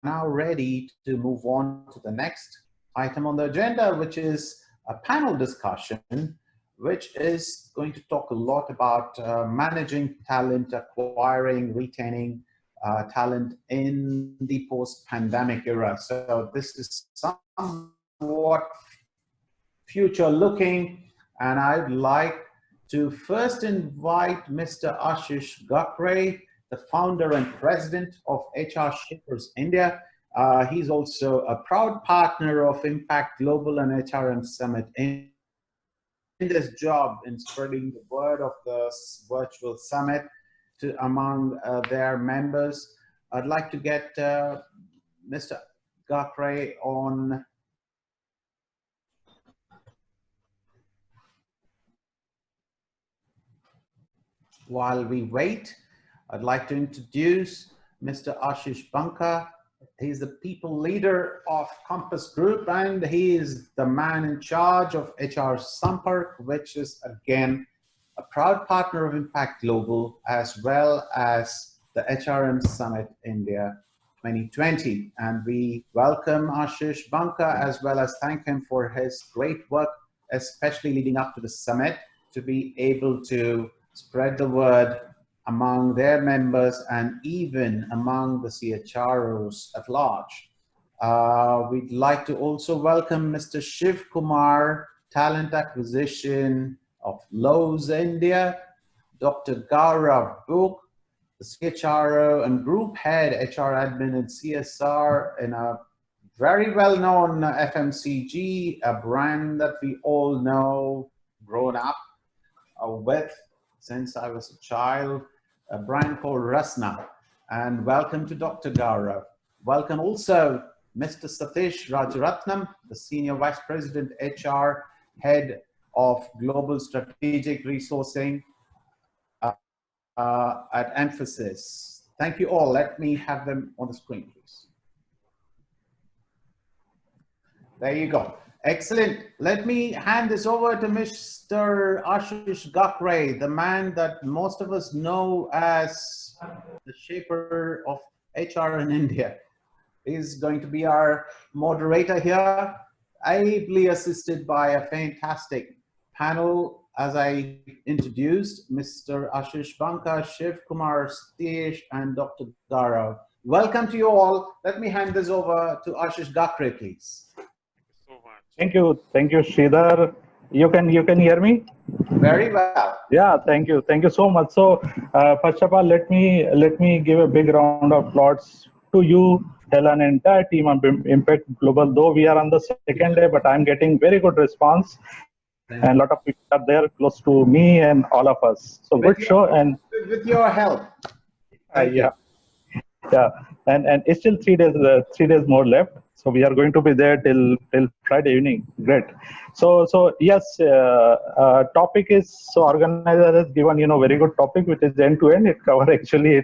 now ready to move on to the next item on the agenda, which is a panel discussion, which is going to talk a lot about managing talent, acquiring, retaining talent in the post-pandemic era. So this is somewhat future-looking, and I'd like to first invite Mr. Ashish Gakre, the founder and president of HR Shapers India. He's also a proud partner of Impact Global and HRM Summit in this job in spreading the word of the virtual summit among their members. I'd like to get Mr. Gakre on. While we wait, I'd like to introduce Mr. Ashish Banka. He's the people leader of Compass Group, and he is the man in charge of HR Sampark, which is again a proud partner of Impact Global, as well as the HRM Summit India 2020. And we welcome Ashish Banka, as well as thank him for his great work, especially leading up to the summit, to be able to spread the word among their members and even among the CHROs at large. We'd like to also welcome Mr. Shiv Kumar, Talent Acquisition of Lowe's India, Dr. Gaurav Book, the CHRO and Group Head HR Admin and CSR in a very well-known FMCG, a brand that we all know, grown up with since I was a child, a brand called Rasna. And welcome to Dr. Gaurav. Welcome also Mr. Satish Rajaratnam, the Senior Vice President HR, Head of Global Strategic Resourcing at Emphasis. Thank you all. Let me have them on the screen, please. There you go. Excellent. Let me hand this over to Mr. Ashish Gakre, the man that most of us know as the shaper of HR in India. He's going to be our moderator here, ably assisted by a fantastic panel. As I introduced, Mr. Ashish Banka, Shiv Kumar, Satish, and Dr. Gaurav. Welcome to you all. Let me hand this over to Ashish Gakre, please. Thank you, Sridhar. You can hear me? Very well. Yeah, thank you so much. So first of all, let me give a big round of applause to you, Helen, and entire team of Impact Global. Though we are on the second day, but I'm getting very good response, and a lot of people are there close to me and all of us. So good show, and with your help. Yeah, and it's still 3 days more left. So we are going to be there till Friday evening. Great. So yes, topic is, so organizer has given very good topic, which is end to end. It cover actually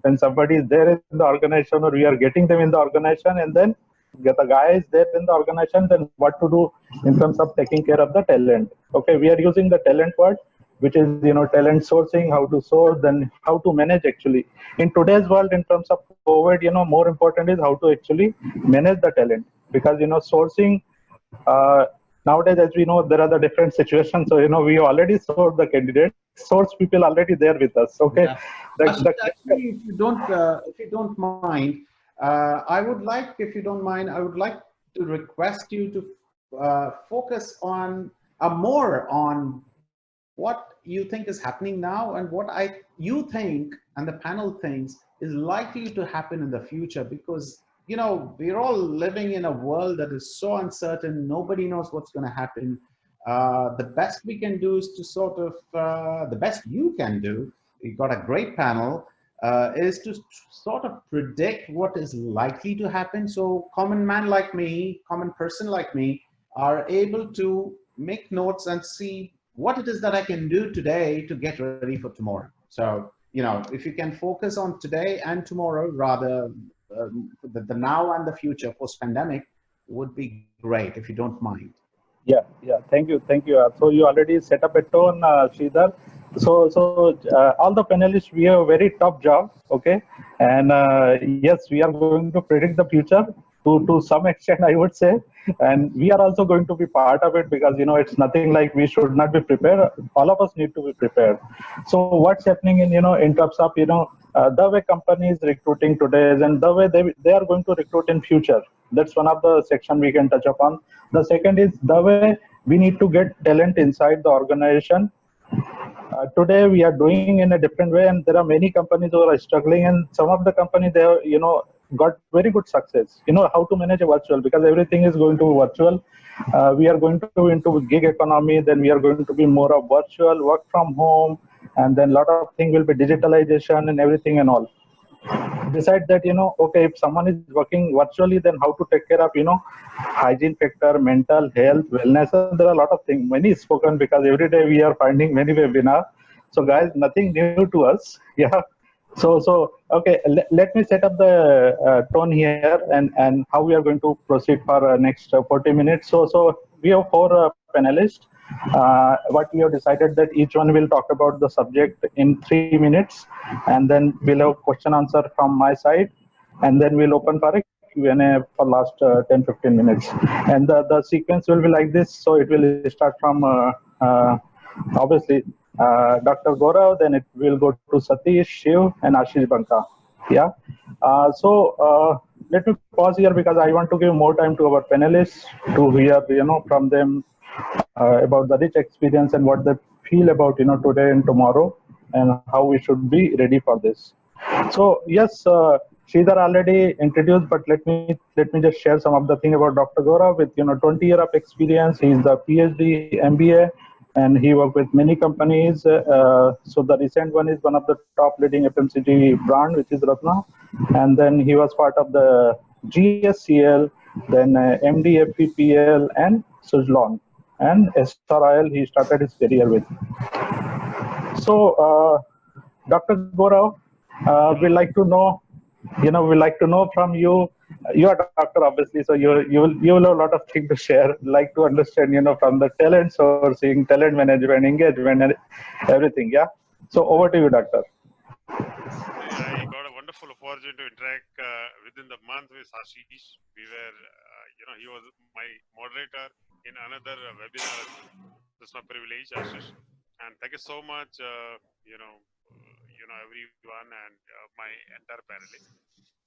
when somebody is there in the organization, or we are getting them in the organization, and then get the guys there in the organization, then what to do in terms of taking care of the talent. Okay, we are using the talent word, which is talent sourcing, how to source, then how to manage actually. In today's world, in terms of COVID, more important is how to actually manage the talent, because sourcing, nowadays, as we know, there are the different situations. So we already source the candidates, source people already there with us. Okay. Yeah. Actually, if you don't mind, I would like to request you to focus on more on what you think is happening now and what you think and the panel thinks is likely to happen in the future, because we're all living in a world that is so uncertain. Nobody knows what's going to happen. The best we can do is to sort of the best you can do, you've got a great panel, is to sort of predict what is likely to happen. So common man like me, common person like me, are able to make notes and see what it is that I can do today to get ready for tomorrow. So, if you can focus on today and tomorrow, rather the now and the future post-pandemic, would be great, if you don't mind. Yeah, thank you. So you already set up a tone, Sridhar. So all the panelists, we have a very tough job, okay? And yes, we are going to predict the future to some extent, I would say, and we are also going to be part of it, because it's nothing like we should not be prepared. All of us need to be prepared. So what's happening in terms of the way companies recruiting today and the way they are going to recruit in future. That's one of the section we can touch upon. The second is the way we need to get talent inside the organization. Today we are doing in a different way, and there are many companies who are struggling, and some of the companies they have got very good success, how to manage a virtual, because everything is going to be virtual. We are going to into gig economy, then we are going to be more of virtual work from home, and then a lot of things will be digitalization and everything and all. Besides that, okay, if someone is working virtually, then how to take care of hygiene factor, mental health, wellness. So there are a lot of things, many spoken, because every day we are finding many webinar. So guys, nothing new to us. Yeah. So okay, let me set up the tone here, and how we are going to proceed for next 40 minutes. So we have four panelists. What we have decided that each one will talk about the subject in 3 minutes, and then we'll have question answer from my side, and then we'll open for a Q&A for last 10-15 minutes. And the sequence will be like this. So it will start from obviously Dr. Gaurav, then it will go to Satish, Shiv, and Ashish Banka. Yeah. Let me pause here, because I want to give more time to our panelists to hear from them about the rich experience and what they feel about today and tomorrow, and how we should be ready for this. So yes, Sridhar already introduced, but let me just share some of the thing about Dr. Gaurav. With 20 years of experience, he is the PhD, MBA, and he worked with many companies. So the recent one is one of the top leading FMCG brand, which is Ratna, and then he was part of the GSCL, then MDFPPL and Suzlon, and SRIL. He started his career with. So, Dr. Gaurav, we'd like to know, we'd like to know from you. You are a doctor, obviously, so you will have a lot of things to share. Like to understand, from the talent sourcing, talent management, engagement, and everything. Yeah. So over to you, doctor. I got a wonderful opportunity to interact within the month with Ashish. We were, he was my moderator in another webinar. It's my privilege, Ashish, and thank you so much. Everyone and my entire panelists.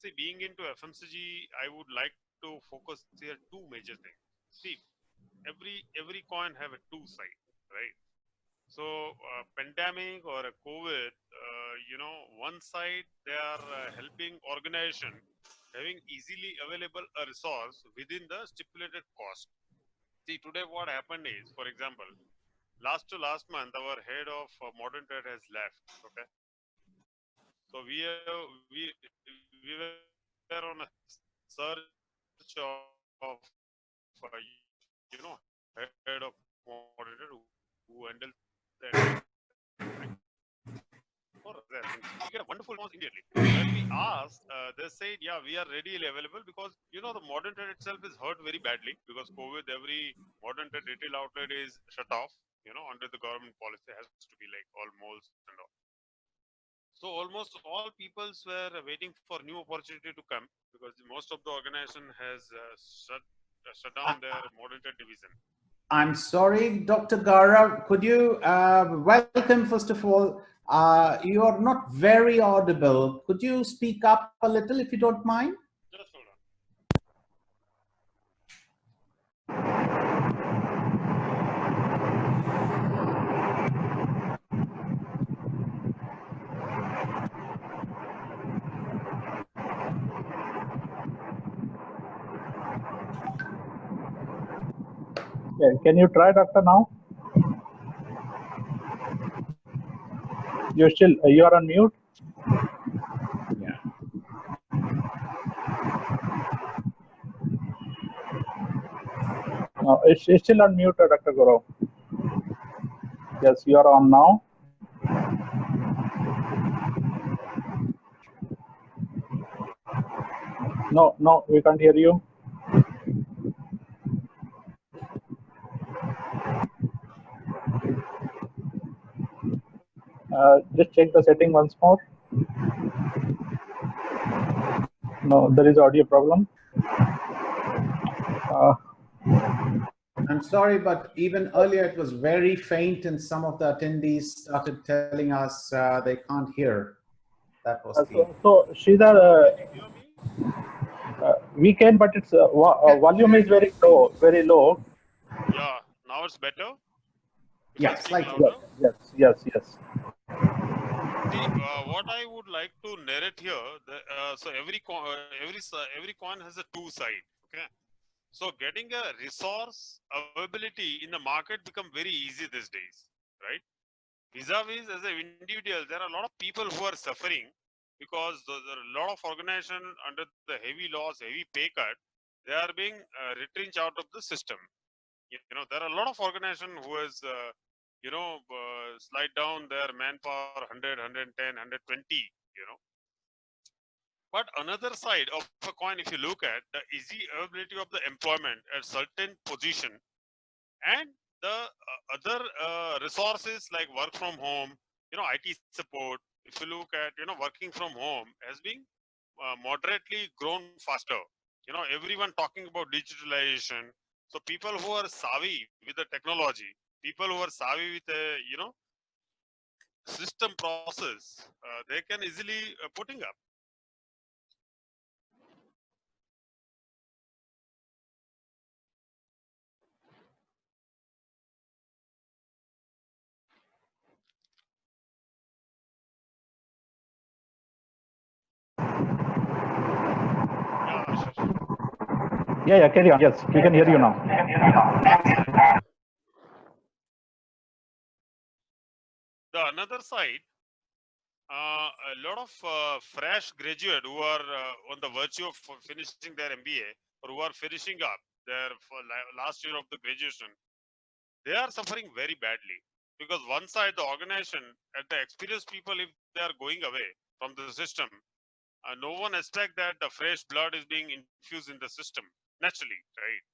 See, being into FMCG, I would like to focus here two major things. See, every coin have a two side, right? So pandemic or a COVID, one side they are helping organization having easily available a resource within the stipulated cost. See, today what happened is, for example, last to last month, our head of modern trade has left. Okay, so we were on a search of head of modern trade who handles the entire for their things. We get a wonderful response immediately. When we asked, they said, yeah, we are readily available, because the modern trade itself is hurt very badly because COVID. Every modern trade retail outlet is shut off. Under the government policy, has to be like all malls and all. So almost all peoples were waiting for new opportunity to come, because most of the organization has shut down their modern trade division. I'm sorry, Dr. Gaurav, could you welcome, first of all? You are not very audible. Could you speak up a little if you don't mind? Just hold on. Can you try, doctor, now? You are on mute. Yeah. No, it's still on mute, Dr. Gaurav. Yes, you are on now. No, we can't hear you. Just check the setting once more. No, there is audio problem. I'm sorry, but even earlier it was very faint and some of the attendees started telling us they can't hear. That was the... So Sridhar, Can you hear me? we can, but its volume is very low, very low. Yeah, now it's better. If I Yeah, speak slightly. louder. Yes. See, what I would like to narrate here, so every coin has a two side. Okay, so getting a resource availability in the market become very easy these days, right? Vis-a-vis as an individual, there are a lot of people who are suffering because there are a lot of organization under the heavy loss, heavy pay cut. They are being retrenched out of the system. You know, there are a lot of organization who has slide down their manpower 100, 110, 120, you know. But another side of a coin, if you look at the easy availability of the employment at certain position and the other resources like work from home, you know, IT support, if you look at, you know, working from home has been moderately grown faster. You know, everyone talking about digitalization. So people who are savvy with the technology, people who are savvy with the, you know, system process, they can easily putting up. Yeah, Ashish. Yeah, carry on. Yes, we can hear you now. The another side, a lot of fresh graduate who are on the virtue of finishing their MBA or who are finishing up their last year of the graduation, they are suffering very badly because one side the organization and the experienced people, if they are going away from the system, no one expect that the fresh blood is being infused in the system naturally, right?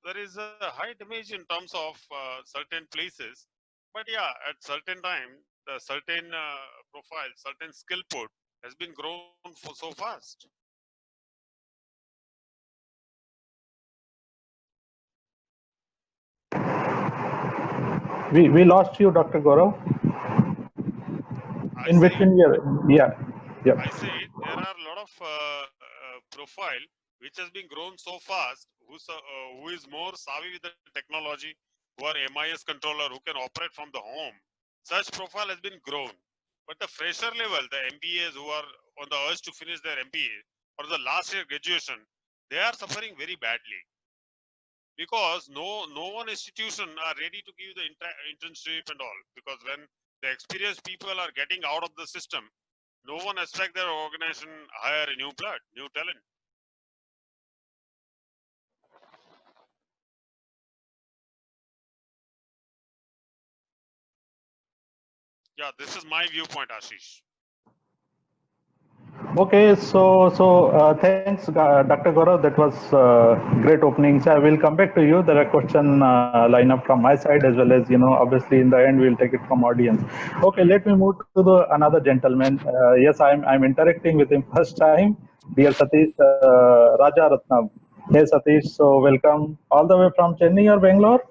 There is a high damage in terms of certain places, but yeah, at certain time, the certain profile, certain skill put has been grown for so fast. We lost you, Dr. Gaurav. I In say, between, yeah. I say there are a lot of profile which has been grown so fast, who is more savvy with the technology, who are MIS controller, who can operate from the home. Such profile has been grown. But the fresher level, the MBAs who are on the urge to finish their MBA or the last year graduation, they are suffering very badly because no one institution are ready to give the internship and all, because when the experienced people are getting out of the system, no one expect their organization hire a new blood, new talent. Yeah, this is my viewpoint, Ashish. Okay, thanks, Dr. Gaurav. That was great openings. I will come back to you. There are question lineup from my side as well as, obviously in the end we'll take it from audience. Okay, let me move to the another gentleman. Yes, I'm interacting with him first time. Dear Satish Raja Ratnam. Hey Satish, so welcome all the way from Chennai or Bangalore.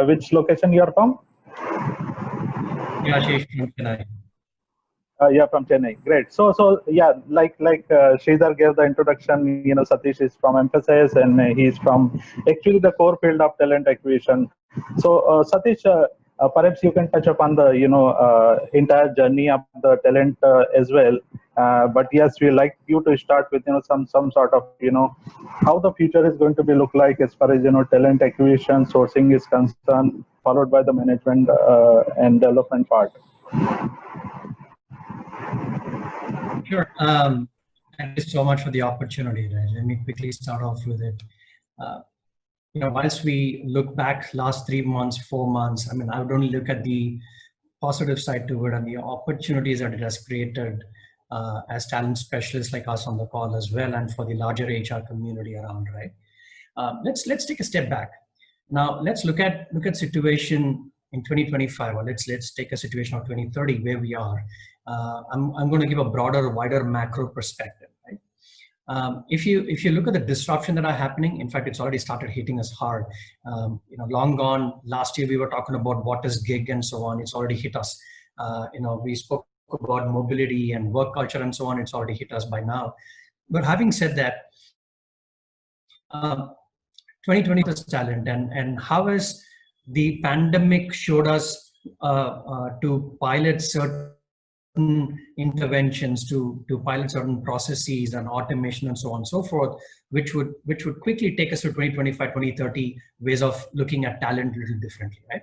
Which location you are from? Yeah, Ashish from Chennai. Yeah, from Chennai. Great. So yeah, like Sridhar gave the introduction. Satish is from Emphasis, and he's from actually the core field of talent acquisition. So Satish, perhaps you can touch upon the entire journey of the talent as well. But yes, we like you to start with some sort of how the future is going to be look like as far as talent acquisition, sourcing is concerned, followed by the management and development part. Sure. Thank you so much for the opportunity. Right? Let me quickly start off with it. Uh, whilst we look back last 3 months, 4 months, I mean, I would only look at the positive side to it and the opportunities that it has created as talent specialists like us on the call as well, and for the larger HR community around, right? Let's take a step back. Now let's look at situation in 2025, or let's take a situation of 2030 where we are. I'm going to give a broader, wider macro perspective. Right? If you look at the disruption that are happening, in fact, it's already started hitting us hard. Long gone. Last year we were talking about what is gig and so on. It's already hit us. We spoke about mobility and work culture and so on. It's already hit us by now. But having said that, 2020 is talent, and how has the pandemic showed us to pilot certain interventions, to pilot certain processes and automation and so on and so forth, which would quickly take us to 2025, 2030 ways of looking at talent a little differently, right?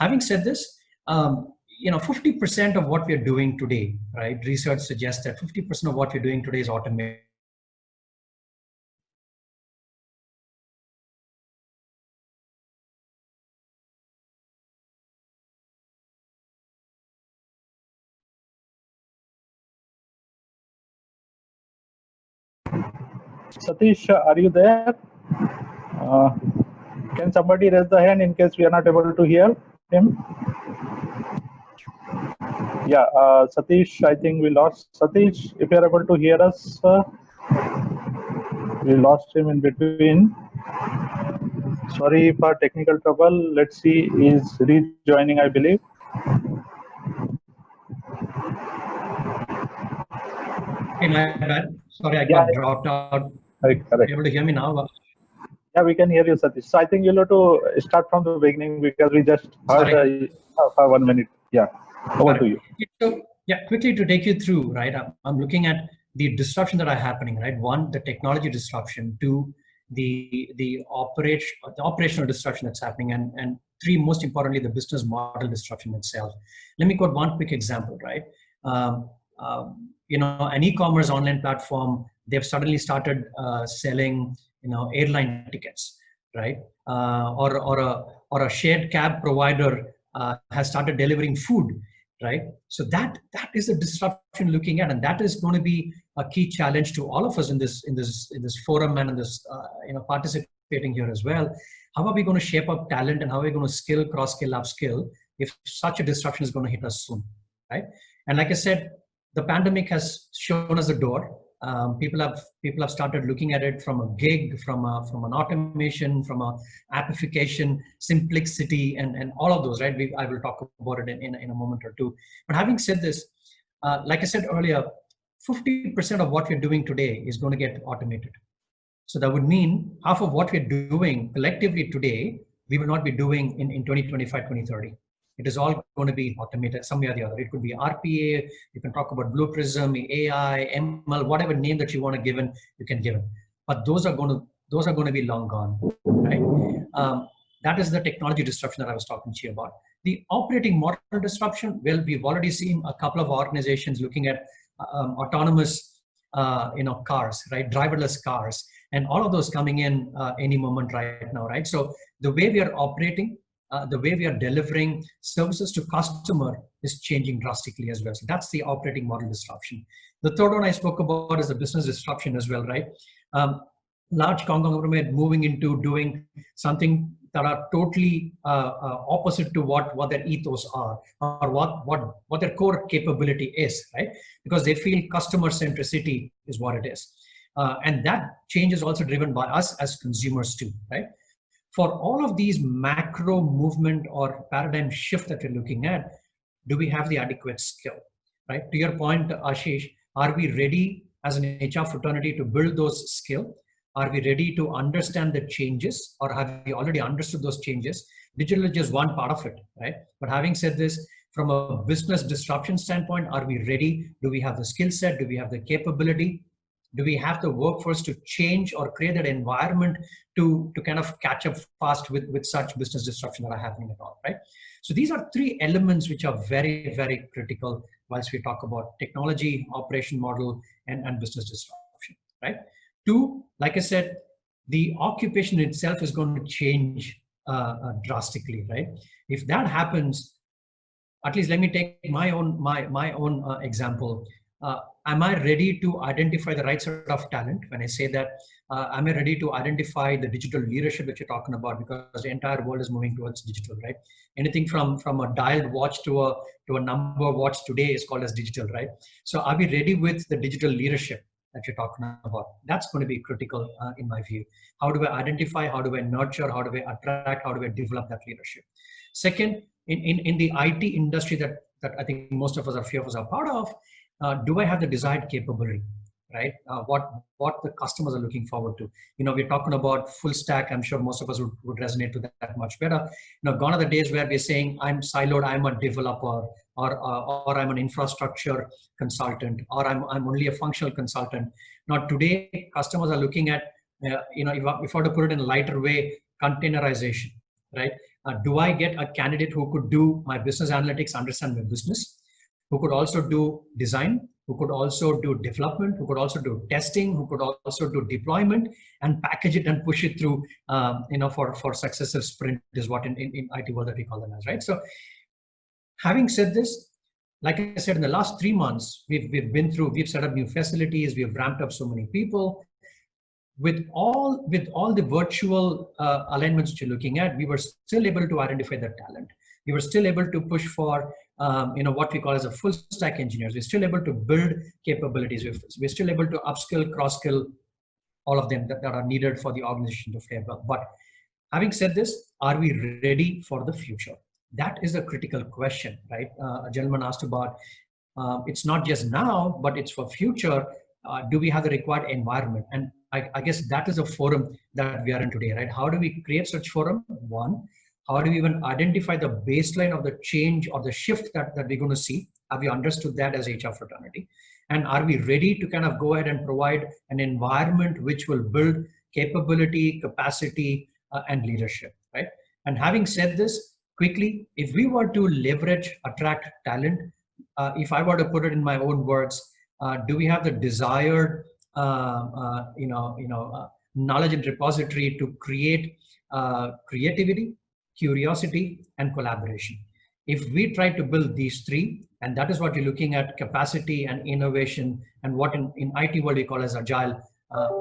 Having said this, 50% of what we're doing today, right? Research suggests that 50% of what we're doing today is automation. Satish, are you there? Can somebody raise the hand in case we are not able to hear him? Yeah, Satish, I think we lost Satish. If you are able to hear us, we lost him in between. Sorry for technical trouble. Let's see, he's rejoining, I believe. Hey, my bad. Sorry, I got dropped out. Correct. Are you able to hear me now? Yeah, we can hear you, Satish. So I think you'll have to start from the beginning because we just heard for 1 minute. Yeah, over to you. So yeah, quickly to take you through, right? I'm looking at the disruption that are happening, right? One, the technology disruption. Two, the operational disruption that's happening, and three, most importantly, the business model disruption itself. Let me quote one quick example, right? An e-commerce online platform, they've suddenly started selling, airline tickets, right? Or a shared cab provider has started delivering food, right? So that is the disruption looking at, and that is going to be a key challenge to all of us in this forum and in this participating here as well. How are we going to shape up talent, and how are we going to cross-skill, upskill if such a disruption is going to hit us soon, right? And like I said, the pandemic has shown us the door. People have started looking at it from a gig, from an automation, from a appification, simplicity, and all of those, right? I will talk about it in a moment or two. But having said this, like I said earlier, 50% of what we're doing today is going to get automated. So that would mean half of what we're doing collectively today, we will not be doing in 2025, 2030. It is all going to be automated some way or the other. It could be RPA, you can talk about Blue Prism, AI, ML, whatever name that you want to give it, you can give it. But those are going to be long gone, right? That is the technology disruption that I was talking to you about. The operating model disruption, well, we've already seen a couple of organizations looking at autonomous cars, right? Driverless cars, and all of those coming in any moment right now, right? So the way we are operating, the way we are delivering services to customer is changing drastically as well. So that's the operating model disruption. The third one I spoke about is the business disruption as well, right? Large conglomerate moving into doing something that are totally opposite to what their ethos are, or what their core capability is, right? Because they feel customer centricity is what it is. And that change is also driven by us as consumers too, right? For all of these macro movement or paradigm shift that we're looking at, do we have the adequate skill, right? To your point, Ashish, are we ready as an HR fraternity to build those skills? Are we ready to understand the changes, or have we already understood those changes? Digital is just one part of it, right? But having said this, from a business disruption standpoint, are we ready? Do we have the skill set? Do we have the capability? Do we have the workforce to change or create that environment to kind of catch up fast with such business disruption that are happening at all, right? So these are three elements which are very, very critical whilst we talk about technology, operation model, and business disruption, right? Two, like I said, the occupation itself is going to change drastically, right? If that happens, at least let me take my own example. Am I ready to identify the right sort of talent? When I say that, Am I ready to identify the digital leadership that you're talking about? Because the entire world is moving towards digital, right? Anything from a dialed watch to a number watch today is called as digital, right? So are we ready with the digital leadership that you're talking about? That's going to be critical in my view. How do I identify? How do I nurture? How do I attract? How do I develop that leadership? Second, in the IT industry that I think most of us, a few of us are part of, do I have the desired capability? Right? What the customers are looking forward to. We're talking about full stack. I'm sure most of us would resonate to that much better. Gone are the days where we're saying I'm siloed, I'm a developer, or I'm an infrastructure consultant, or I'm only a functional consultant. Now today, customers are looking at, if I were to put it in a lighter way, containerization, right? Do I get a candidate who could do my business analytics, understand my business, who could also do design, who could also do development, who could also do testing, who could also do deployment, and package it and push it through, for successive sprint is what in IT world that we call them as, right? So having said this, like I said, in the last 3 months, we've set up new facilities, we've ramped up so many people. With all the virtual alignments that you're looking at, we were still able to identify the talent. We were still able to push for what we call as a full stack engineers. We're still able to build capabilities. We're still able to upskill, cross skill all of them that are needed for the organization to fare well. But having said this, are we ready for the future? That is a critical question, right? A gentleman asked about, it's not just now, but it's for future. Do we have the required environment? And I guess that is a forum that we are in today, right? How do we create such forum? One, how do we even identify the baseline of the change or the shift that we're going to see? Have we understood that as HR fraternity? And are we ready to kind of go ahead and provide an environment which will build capability, capacity, and leadership, right? And having said this, quickly, if we were to leverage, attract talent, if I were to put it in my own words, do we have the desired knowledge and repository to create creativity, curiosity, and collaboration? If we try to build these three, and that is what you're looking at, capacity and innovation, and what in IT world we call as agile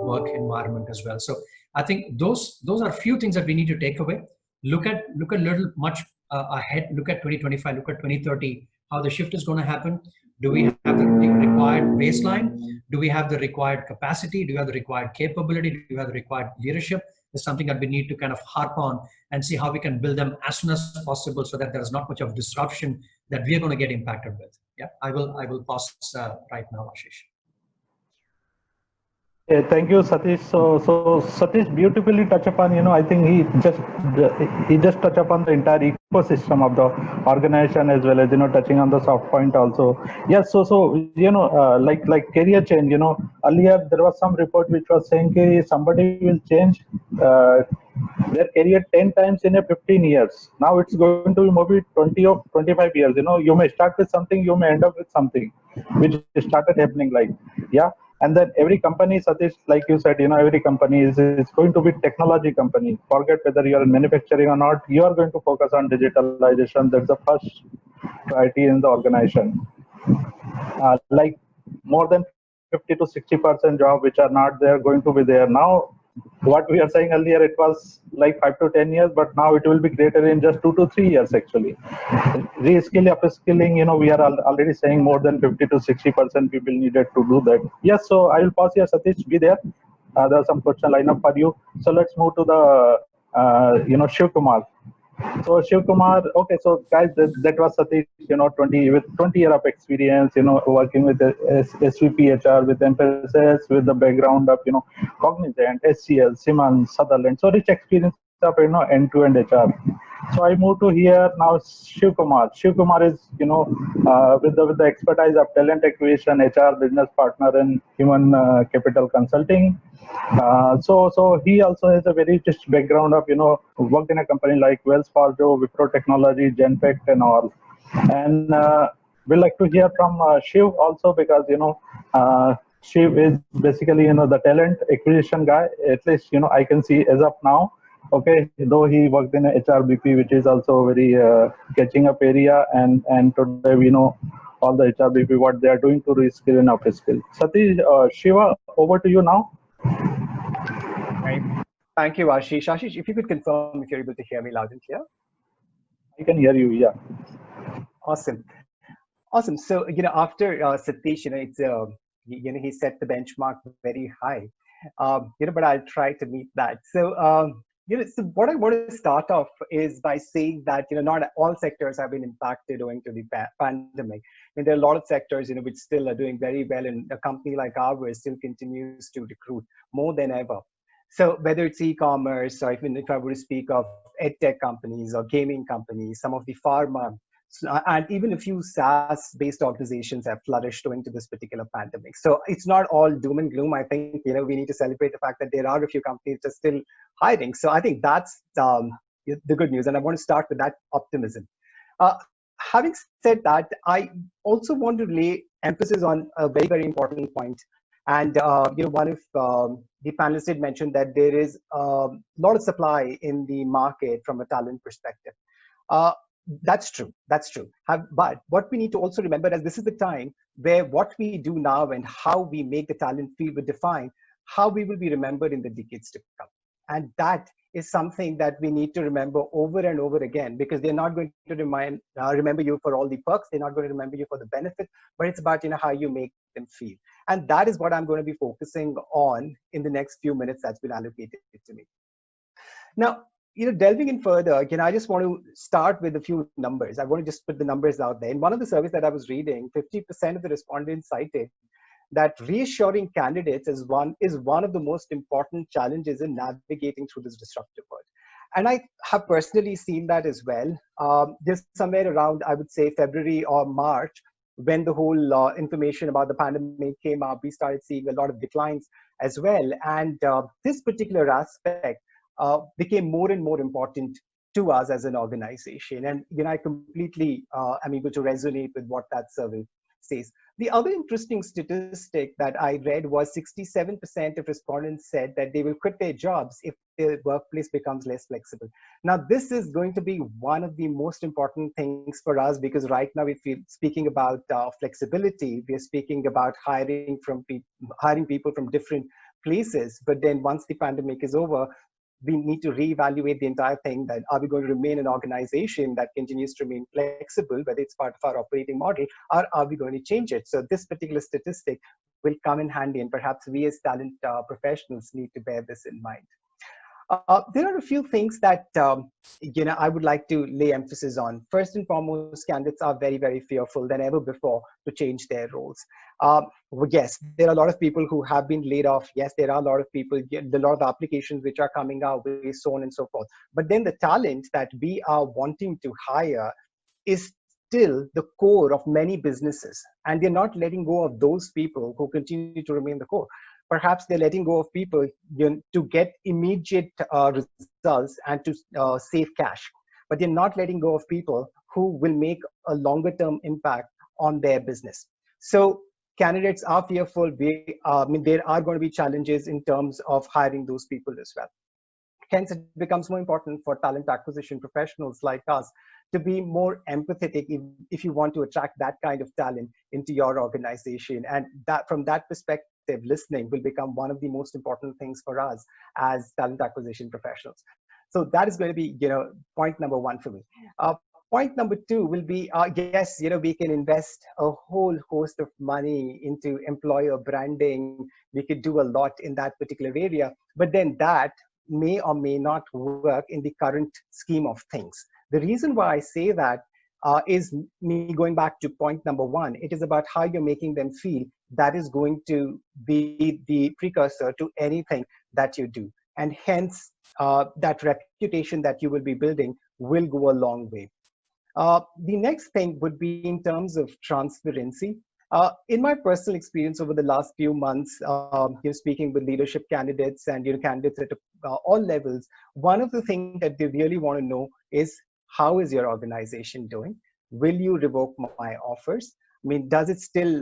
work environment as well. So I think those are few things that we need to take away. Look at little much ahead. Look at 2025. Look at 2030. How the shift is going to happen. Do we have the required baseline? Do we have the required capacity? Do we have the required capability? Do we have the required leadership? Is something that we need to kind of harp on and see how we can build them as soon as possible, so that there is not much of disruption that we are going to get impacted with. Yeah, I will pause right now, Ashish. Yeah, thank you, Satish. So Satish beautifully touched upon, I think he just touched upon the entire ecosystem of the organization, as well as, touching on the soft point also. Yes, so like career change, earlier there was some report which was saying somebody will change their career 10 times in a 15 years. Now it's going to be maybe 20 or 25 years. You may start with something, you may end up with something, which started happening yeah. And then every company, Satish, like you said, every company is going to be technology company. Forget whether you are in manufacturing or not. You are going to focus on digitalization. That's the first priority in the organization. Like more than 50 to 60% job which are not there, going to be there now. What we are saying earlier, it was like 5 to 10 years, but now it will be greater in just 2 to 3 years actually. Reskilling, upskilling, we are already saying more than 50 to 60% people needed to do that. Yes, so I will pause here, Satish, be there. There are some question line up for you. So let's move to the, Shiv Kumar. So Shiv Kumar, okay, so guys, that was Satish, 20 year of experience, working with SVP HR, with emphasis, with the background of, Cognizant, SCL, Siemens, Sutherland. So rich experience of, end-to-end HR. So I move to here now. Shiv Kumar. Shiv Kumar is, with the expertise of talent acquisition, HR, business partner, and human capital consulting. So he also has a very rich background of, worked in a company like Wells Fargo, Wipro Technology, Genpact, and all. And we like to hear from Shiv also, because, Shiv is basically, the talent acquisition guy. At least, I can see as of now. Okay, though he worked in a HRBP, which is also very catching up area, and today we know all the HRBP what they are doing to reskill and upskill. Satish, Shiva, over to you now. Thank you, Ashish. Ashish, if you could confirm if you're able to hear me loud and clear. I can hear you. Yeah. Awesome. Awesome. So, after Satish, he set the benchmark very high, but I'll try to meet that. So, so what I want to start off is by saying that, not all sectors have been impacted owing to the pandemic. I mean, there are a lot of sectors, which still are doing very well, and a company like ours still continues to recruit more than ever. So whether it's e-commerce, or even if I were to speak of edtech companies or gaming companies, some of the pharma, and even a few SaaS-based organizations have flourished owing to this particular pandemic. So it's not all doom and gloom. I think we need to celebrate the fact that there are a few companies that are still hiring. So I think that's the good news, and I want to start with that optimism. Having said that, I also want to lay emphasis on a very, very important point. And one of the panelists did mention that there is a lot of supply in the market from a talent perspective. That's true. That's true. But what we need to also remember is this is the time where what we do now and how we make the talent field will define how we will be remembered in the decades to come. And that is something that we need to remember over and over again, because they're not going to remember you for all the perks. They're not going to remember you for the benefit, but it's about how you make them feel. And that is what I'm going to be focusing on in the next few minutes that's been allocated to me. Now, delving in further, I just want to start with a few numbers. I want to just put the numbers out there. In one of the surveys that I was reading, 50% of the respondents cited that reassuring candidates is one of the most important challenges in navigating through this disruptive world. And I have personally seen that as well. Just somewhere around, I would say, February or March, when the whole information about the pandemic came up, we started seeing a lot of declines as well. And this particular aspect became more and more important to us as an organization. And I completely am able to resonate with what that survey says. The other interesting statistic that I read was 67% of respondents said that they will quit their jobs if their workplace becomes less flexible. Now, this is going to be one of the most important things for us, because right now, if we're speaking about flexibility, we're speaking about hiring people from different places. But then once the pandemic is over, we need to reevaluate the entire thing. That are we going to remain an organization that continues to remain flexible, whether it's part of our operating model, or are we going to change it? So this particular statistic will come in handy, and perhaps we as talent professionals need to bear this in mind. There are a few things that I would like to lay emphasis on. First and foremost, candidates are very, very fearful than ever before to change their roles. Yes, there are a lot of people who have been laid off. Yes, there are a lot of people, a lot of applications which are coming our way, so on and so forth. But then the talent that we are wanting to hire is still the core of many businesses, and they're not letting go of those people who continue to remain the core. Perhaps they're letting go of people to get immediate results and to save cash, but they're not letting go of people who will make a longer term impact on their business. So candidates are fearful. There are going to be challenges in terms of hiring those people as well. Hence, it becomes more important for talent acquisition professionals like us to be more empathetic if you want to attract that kind of talent into your organization. And that, from that perspective, listening will become one of the most important things for us as talent acquisition professionals. So that is going to be, point number one for me. Point number two will be, yes, we can invest a whole host of money into employer branding. We could do a lot in that particular area, but then that may or may not work in the current scheme of things. The reason why I say that is me going back to point number one. It is about how you're making them feel. That is going to be the precursor to anything that you do. And hence, that reputation that you will be building will go a long way. The next thing would be in terms of transparency. In my personal experience over the last few months, speaking with leadership candidates and candidates at all levels, one of the things that they really want to know is, how is your organization doing? Will you revoke my offers? I mean, does it still,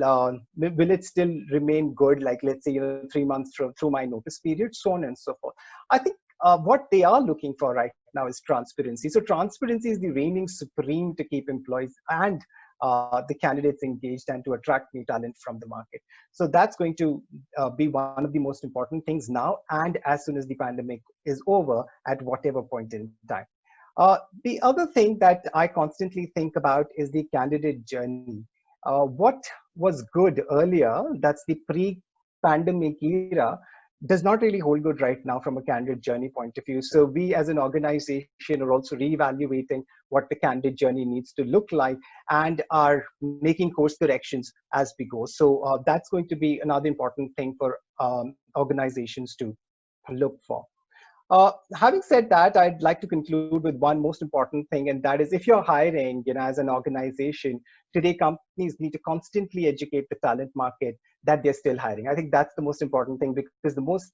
will it still remain good? Like, let's say, 3 months through my notice period, so on and so forth. I think what they are looking for right now is transparency. So transparency is the reigning supreme to keep employees and the candidates engaged and to attract new talent from the market. So that's going to be one of the most important things now, and as soon as the pandemic is over, at whatever point in time. The other thing that I constantly think about is the candidate journey. What was good earlier, that's the pre-pandemic era, does not really hold good right now from a candidate journey point of view. So we as an organization are also reevaluating what the candidate journey needs to look like and are making course corrections as we go. So that's going to be another important thing for organizations to look for. Having said that, I'd like to conclude with one most important thing, and that is if you're hiring, as an organization, today companies need to constantly educate the talent market that they're still hiring. I think that's the most important thing, because the most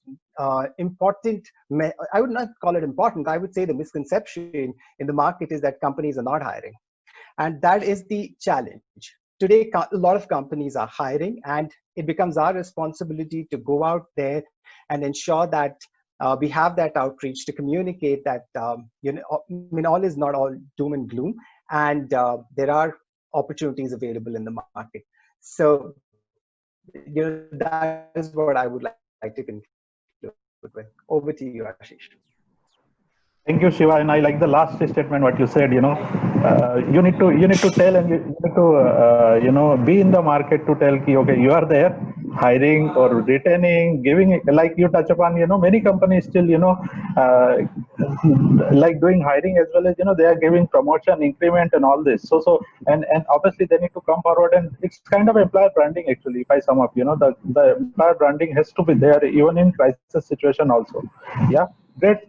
important, I would not call it important, I would say the misconception in the market is that companies are not hiring. And that is the challenge. Today, a lot of companies are hiring, and it becomes our responsibility to go out there and ensure that we have that outreach to communicate that all is not all doom and gloom, and there are opportunities available in the market. So that is what I would like to conclude with. Over to you, Ashish. Thank you, Shiva. And I like the last statement, what you said, you need to tell, and you need to, be in the market to tell, okay, you are there, hiring or retaining, giving, like you touch upon, many companies still, like doing hiring as well as, they are giving promotion, increment and all this. So, and obviously they need to come forward, and it's kind of employer branding actually, if I sum up, the employer branding has to be there even in crisis situation also. Yeah. Great,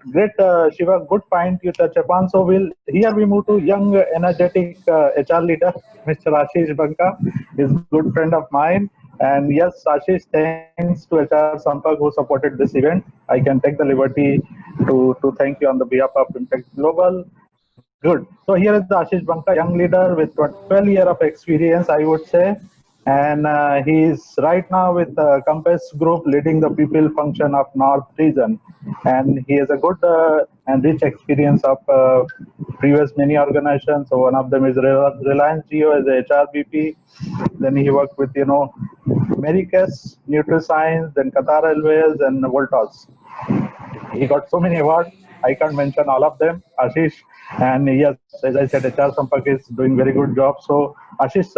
Shiva. Good point you touch upon. So here we move to young, energetic HR leader, Mr. Ashish Banka. He's a good friend of mine. And yes, Ashish, thanks to HR Sampak who supported this event. I can take the liberty to thank you on the behalf of Impact Global. Good. So here is the Ashish Banka, young leader with 12 years of experience, I would say. And he is right now with Compass Group leading the people function of North region. And he has a good and rich experience of previous many organizations. So one of them is Reliance Jio as a HRBP. Then he worked with, Mericus, NutriScience, then Qatar Airways and Voltos. He got so many awards. I can't mention all of them, Ashish. And yes, as I said, HR Sampak is doing very good job. So Ashish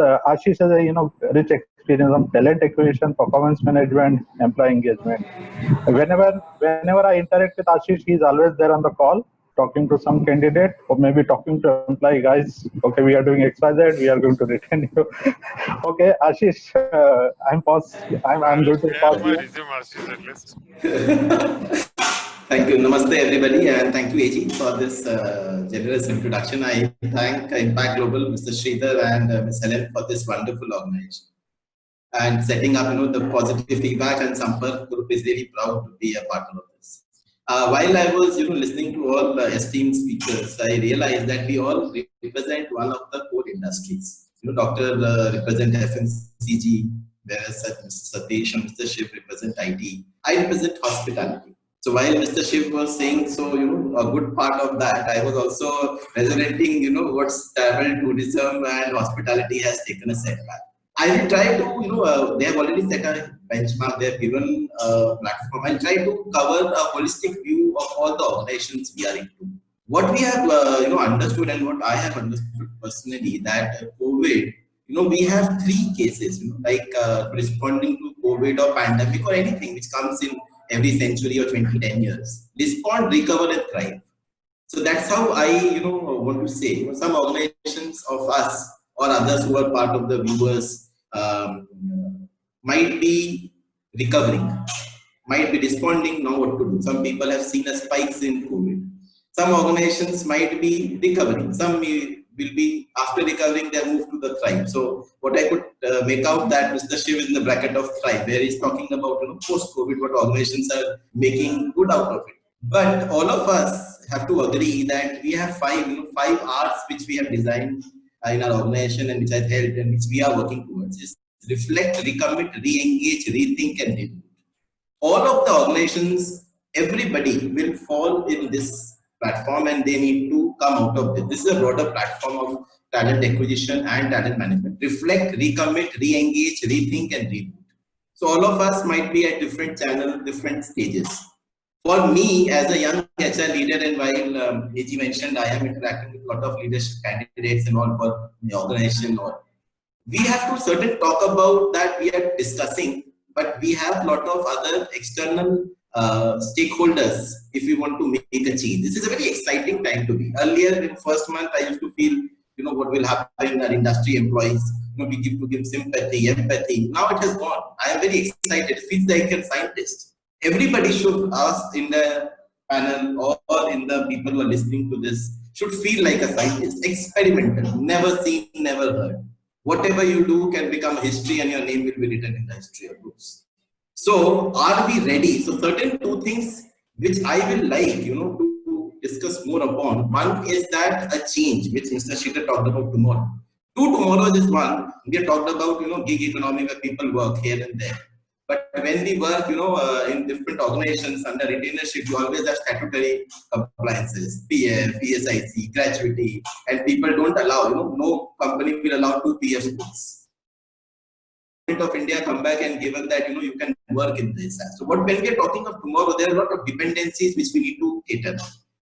has a rich experience of talent acquisition, performance management, employee engagement. Whenever I interact with Ashish, he's always there on the call, talking to some candidate or maybe talking to employee guys. Okay, we are doing XYZ. We are going to retain you. Okay, Ashish, I'm going to pause my you. resume, Ashish, at least. Thank you. Namaste, everybody, and thank you, AG, for this generous introduction. I thank Impact Global, Mr. Sridhar, and Ms. Helen for this wonderful organization and setting up, the positive feedback. And Sampark Group is really proud to be a partner of this. While I was, listening to all the esteemed speakers, I realized that we all represent one of the core industries. Doctor represent FMCG, whereas Mr. Satish and Mr. Shiv represent IT. I represent hospitality. So while Mr. Shiv was saying, a good part of that, I was also resonating, what's travel, tourism and hospitality has taken a setback. I will try to, they have already set a benchmark, they have given a platform. I'll try to cover a holistic view of all the organizations we are into. What we have, understood, and what I have understood personally, that COVID, we have three cases, like responding to COVID or pandemic or anything which comes in every century or 10 years. Respond, recover, and thrive. So that's how I, want to say. Some organizations of us or others who are part of the viewers might be recovering, might be responding, know what to do. Some people have seen a spikes in COVID. Some organizations might be recovering. Some will be, after recovering, they move to the thrive. So what I could make out that Mr. Shiv is in the bracket of thrive, where he's talking about post-COVID, what organizations are making good out of it. But all of us have to agree that we have five R's which we have designed in our organization and which I've helped and which we are working towards is reflect, recommit, re-engage, rethink, and reboot. All of the organizations, everybody will fall in this platform and they need to come out of this. This is a broader platform of talent acquisition and talent management. Reflect, recommit, re-engage, rethink, and reboot. So all of us might be at different channels, different stages. For me, as a young HR leader, and while AG mentioned, I am interacting with a lot of leadership candidates and all for the organization, or we have to certain talk about that we are discussing, but we have a lot of other external stakeholders if we want to make a change. This is a very exciting time to be. Earlier in first month, I used to feel, what will happen in our industry employees, we give sympathy, empathy. Now it has gone. I am very excited. It feels like a scientist. Everybody should ask in the panel or in the people who are listening to this should feel like a scientist. Experimental, never seen, never heard. Whatever you do can become history and your name will be written in the history of books. So are we ready? So certain two things which I will like, to discuss more upon. One is that a change, which Mr. Shekhar talked about tomorrow. Two tomorrows is one. We have talked about, gig economy where people work here and there. But when we work, in different organizations under retainership, you always have statutory compliances, PF, PSIC, gratuity, and people don't allow, no company will allow 2 PF books. Of India come back and given that, you can work in this. So when we are talking of tomorrow, there are a lot of dependencies which we need to cater.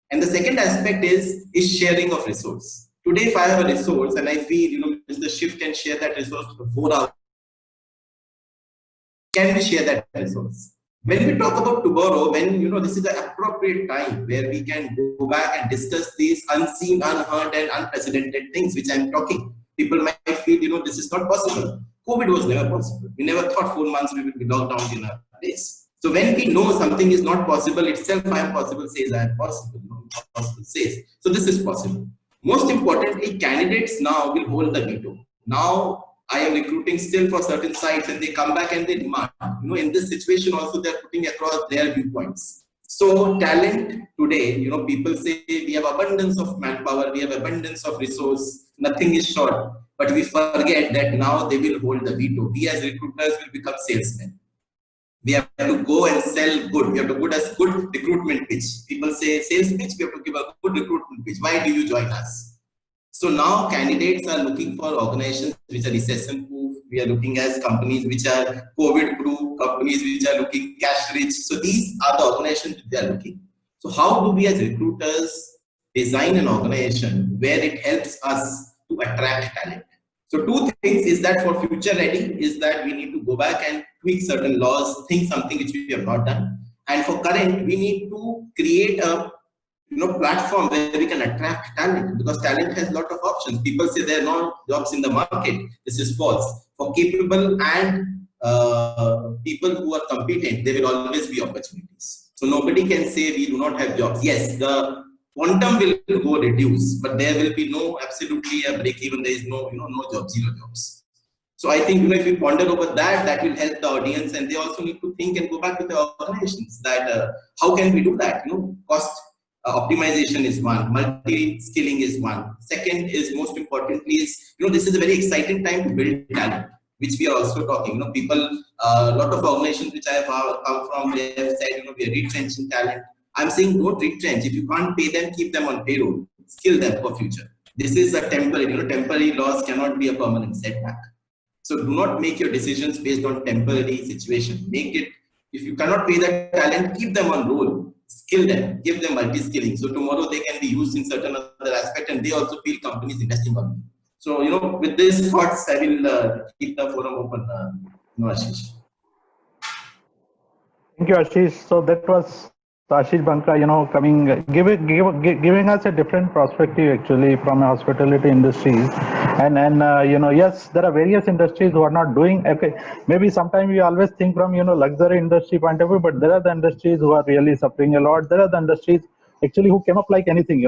And the second aspect is sharing of resource. Today, if I have a resource and I feel, Mr. Shiv can share that resource for 4 hours, can we share that resource? When we talk about tomorrow, when this is the appropriate time where we can go back and discuss these unseen, unheard, and unprecedented things which I'm talking. People might feel, this is not possible. COVID was never possible. We never thought 4 months we would be locked down in a place. So when we know something is not possible, itself I am possible says I am possible. Possible says. So this is possible. Most importantly, candidates now will hold the veto. Now I am recruiting still for certain sites and they come back and they demand. In this situation also they're putting across their viewpoints. So talent today, people say we have abundance of manpower, we have abundance of resource, nothing is short. But we forget that now they will hold the veto. We as recruiters will become salesmen. We have to go and sell good. We have to put a good recruitment pitch. People say sales pitch, we have to give a good recruitment pitch. Why do you join us? So now candidates are looking for organizations which are recession proof. We are looking at companies which are COVID proof, companies which are looking cash rich. So these are the organizations they are looking. So how do we as recruiters design an organization where it helps us to attract talent? So two things is that for future ready is that we need to go back and tweak certain laws, think something which we have not done. And for current, we need to create a platform where we can attract talent, because talent has a lot of options. People say there are no jobs in the market. This is false. For capable and people who are competent, there will always be opportunities. So nobody can say we do not have jobs. Yes, the quantum will go reduce, but there will be no absolutely a break even. There is no no jobs, zero jobs. So I think if we ponder over that, that will help the audience, and they also need to think and go back to the organizations that how can we do that? Cost optimization is one, multi-skilling is one. Second is most importantly is this is a very exciting time to build talent, which we are also talking. People, a lot of organizations which I have come from, they have said we are retrenching talent. I'm saying don't retrench. If you can't pay them, keep them on payroll, skill them for future. This is a temporary, temporary loss cannot be a permanent setback. So do not make your decisions based on temporary situation. Make it, if you cannot pay that talent, keep them on roll, skill them, give them multi-skilling. So tomorrow they can be used in certain other aspect and they also feel companies investing on them. So, with these thoughts, I will keep the forum open, Ashish. Thank you, Ashish. So that was Ashish Banka, giving us a different perspective actually from hospitality industries. And yes, there are various industries who are not doing, okay, maybe sometimes we always think from, luxury industry point of view, but there are the industries who are really suffering a lot. There are the industries actually who came up like anything,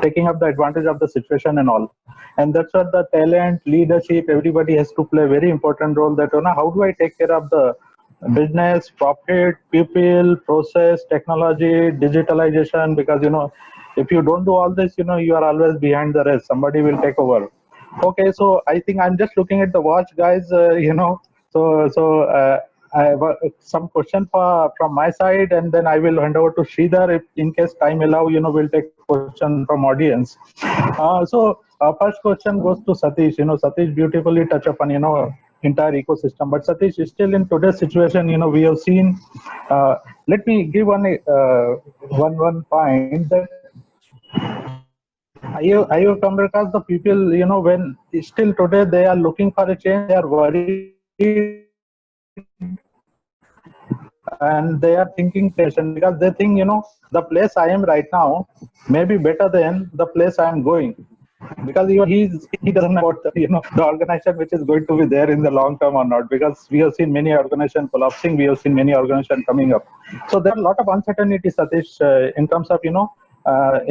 taking up the advantage of the situation and all. And that's where the talent, leadership, everybody has to play a very important role that, how do I take care of the business, profit, people, process, technology, digitalization, because if you don't do all this, you are always behind the rest. Somebody will take over. Okay, so I think I'm just looking at the watch, guys. I have some question from my side, and then I will hand over to Sridhar. If in case time allow, we'll take question from audience. first question goes to Satish. Satish beautifully touch upon, entire ecosystem. But Satish, still in today's situation, we have seen, let me give one point that I have come across the people, when still today they are looking for a change, they are worried and they are thinking tension because they think, the place I am right now may be better than the place I am going. Because he doesn't know about the organization which is going to be there in the long term or not, because we have seen many organizations collapsing, we have seen many organizations coming up. So there are a lot of uncertainty, Satish, in terms of in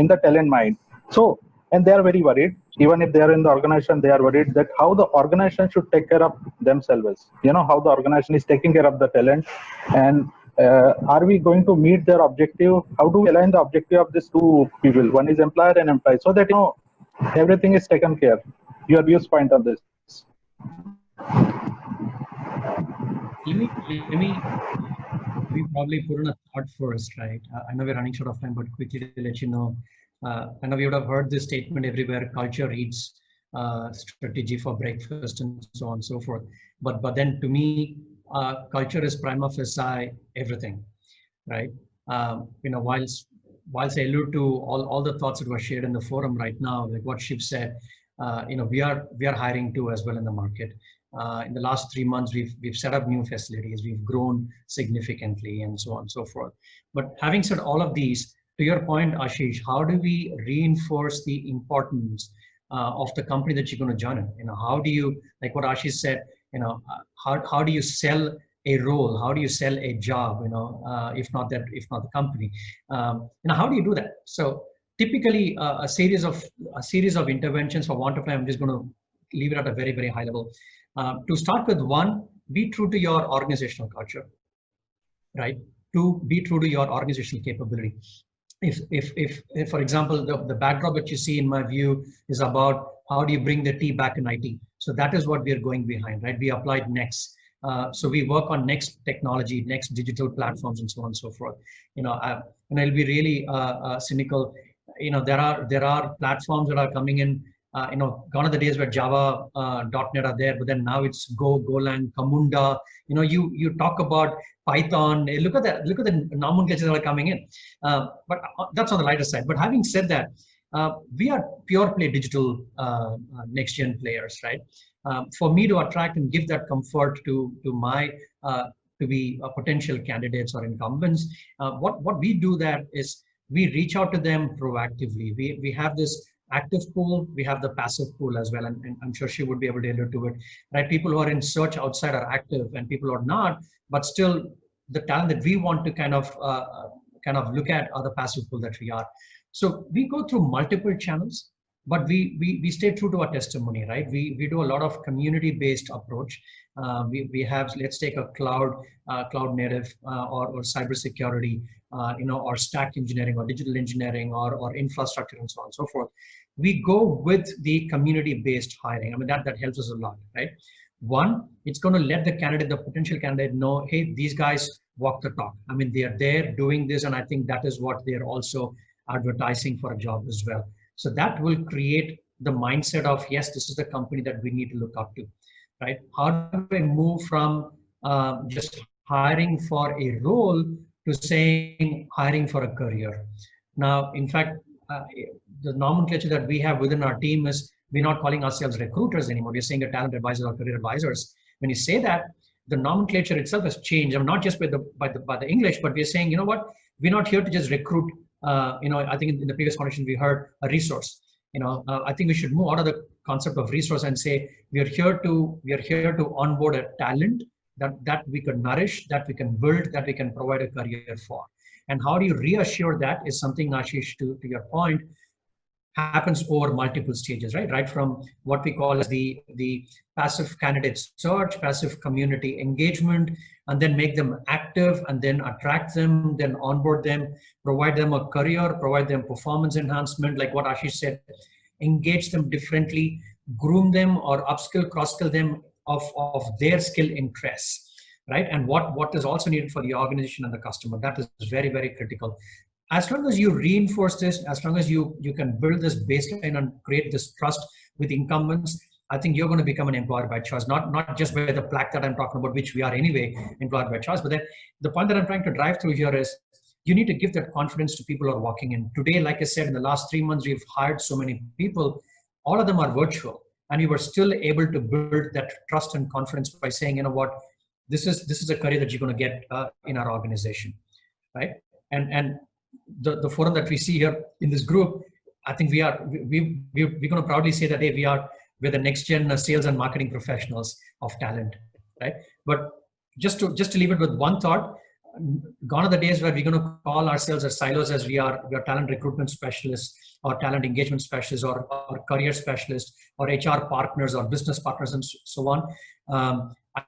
the talent mind. So, and they are very worried. Even if they are in the organization, they are worried that how the organization should take care of themselves. How the organization is taking care of the talent, and are we going to meet their objective? How do we align the objective of these two people? One is employer and employee, so that everything is taken care. Your viewpoint on this. Let me we probably put in a thought first, right? I know we're running short of time, but quickly to let you know, I know you would have heard this statement everywhere: culture eats strategy for breakfast, and so on and so forth. But then to me, culture is prima facie everything, right? Whilst I allude to all the thoughts that were shared in the forum right now, like what Shiv said, we are hiring too as well in the market. In the last 3 months, we've set up new facilities, we've grown significantly, and so on and so forth. But having said all of these, to your point, Ashish, how do we reinforce the importance of the company that you're going to join in? How do you, like what Ashish said, how do you sell a role? How do you sell a job? If not the company, how do you do that? So typically, a series of interventions. For want of time, I'm just going to leave it at a very, very high level. To start with, one, be true to your organizational culture, right? Two, be true to your organizational capability. If for example, the backdrop that you see in my view is about how do you bring the T back in IT. So that is what we are going behind, right? We applied Next. So we work on next technology, next digital platforms, and so on and so forth. And I'll be really cynical. There are platforms that are coming in. Gone are the days where Java, .NET are there, but then now it's Go, Golang, Camunda. You talk about Python. Look at the nomenclatures that are coming in. But that's on the lighter side. But having said that, we are pure play digital next gen players, right? For me to attract and give that comfort to my to be potential candidates or incumbents, what we do that is we reach out to them proactively. We have this active pool, we have the passive pool as well, and I'm sure she would be able to allude to it, right? People who are in search outside are active, and people who are not, but still the talent that we want to kind of look at are the passive pool that we are. So we go through multiple channels, but we stay true to our testimony, right? We do a lot of community-based approach. We have, let's take a cloud native or cybersecurity, or stack engineering or digital engineering or infrastructure and so on and so forth. We go with the community-based hiring. I mean, that helps us a lot, right? One, it's going to let the potential candidate know, hey, these guys walk the talk. I mean, they are there doing this, and I think that is what they're also advertising for a job as well. So that will create the mindset of, yes, this is the company that we need to look up to, right? How do we move from just hiring for a role to saying hiring for a career? Now, in fact, the nomenclature that we have within our team is we're not calling ourselves recruiters anymore. We're saying a talent advisor or career advisors. When you say that, the nomenclature itself has changed. I'm not just by the English, but we're saying, you know what, we're not here to just recruit. I think in the previous conversation we heard a resource. I think we should move out of the concept of resource and say we are here to onboard a talent that we can nourish, that we can build, that we can provide a career for. And how do you reassure that is something, Ashish, to your point, happens over multiple stages, right? Right from what we call as the passive candidate search, passive community engagement, and then make them active, and then attract them, then onboard them, provide them a career, provide them performance enhancement, like what Ashish said, engage them differently, groom them or upskill, cross-skill them of their skill interests, right? And what is also needed for the organization and the customer. That is very, very critical. As long as you reinforce this, as long as you can build this baseline and create this trust with incumbents, I think you're going to become an employer by choice, not just by the plaque that I'm talking about, which we are anyway, employer by choice. But then the point that I'm trying to drive through here is you need to give that confidence to people who are walking in. Today, like I said, in the last 3 months, we've hired so many people. All of them are virtual, and we were still able to build that trust and confidence by saying, you know what, this is a career that you're going to get in our organization, right? And the forum that we see here in this group, I think we're going to proudly say that, hey, we're the next gen sales and marketing professionals of talent, right? But just to leave it with one thought, gone are the days where we're going to call ourselves as silos, as we are talent recruitment specialists or talent engagement specialists or career specialists or HR partners or business partners and so on.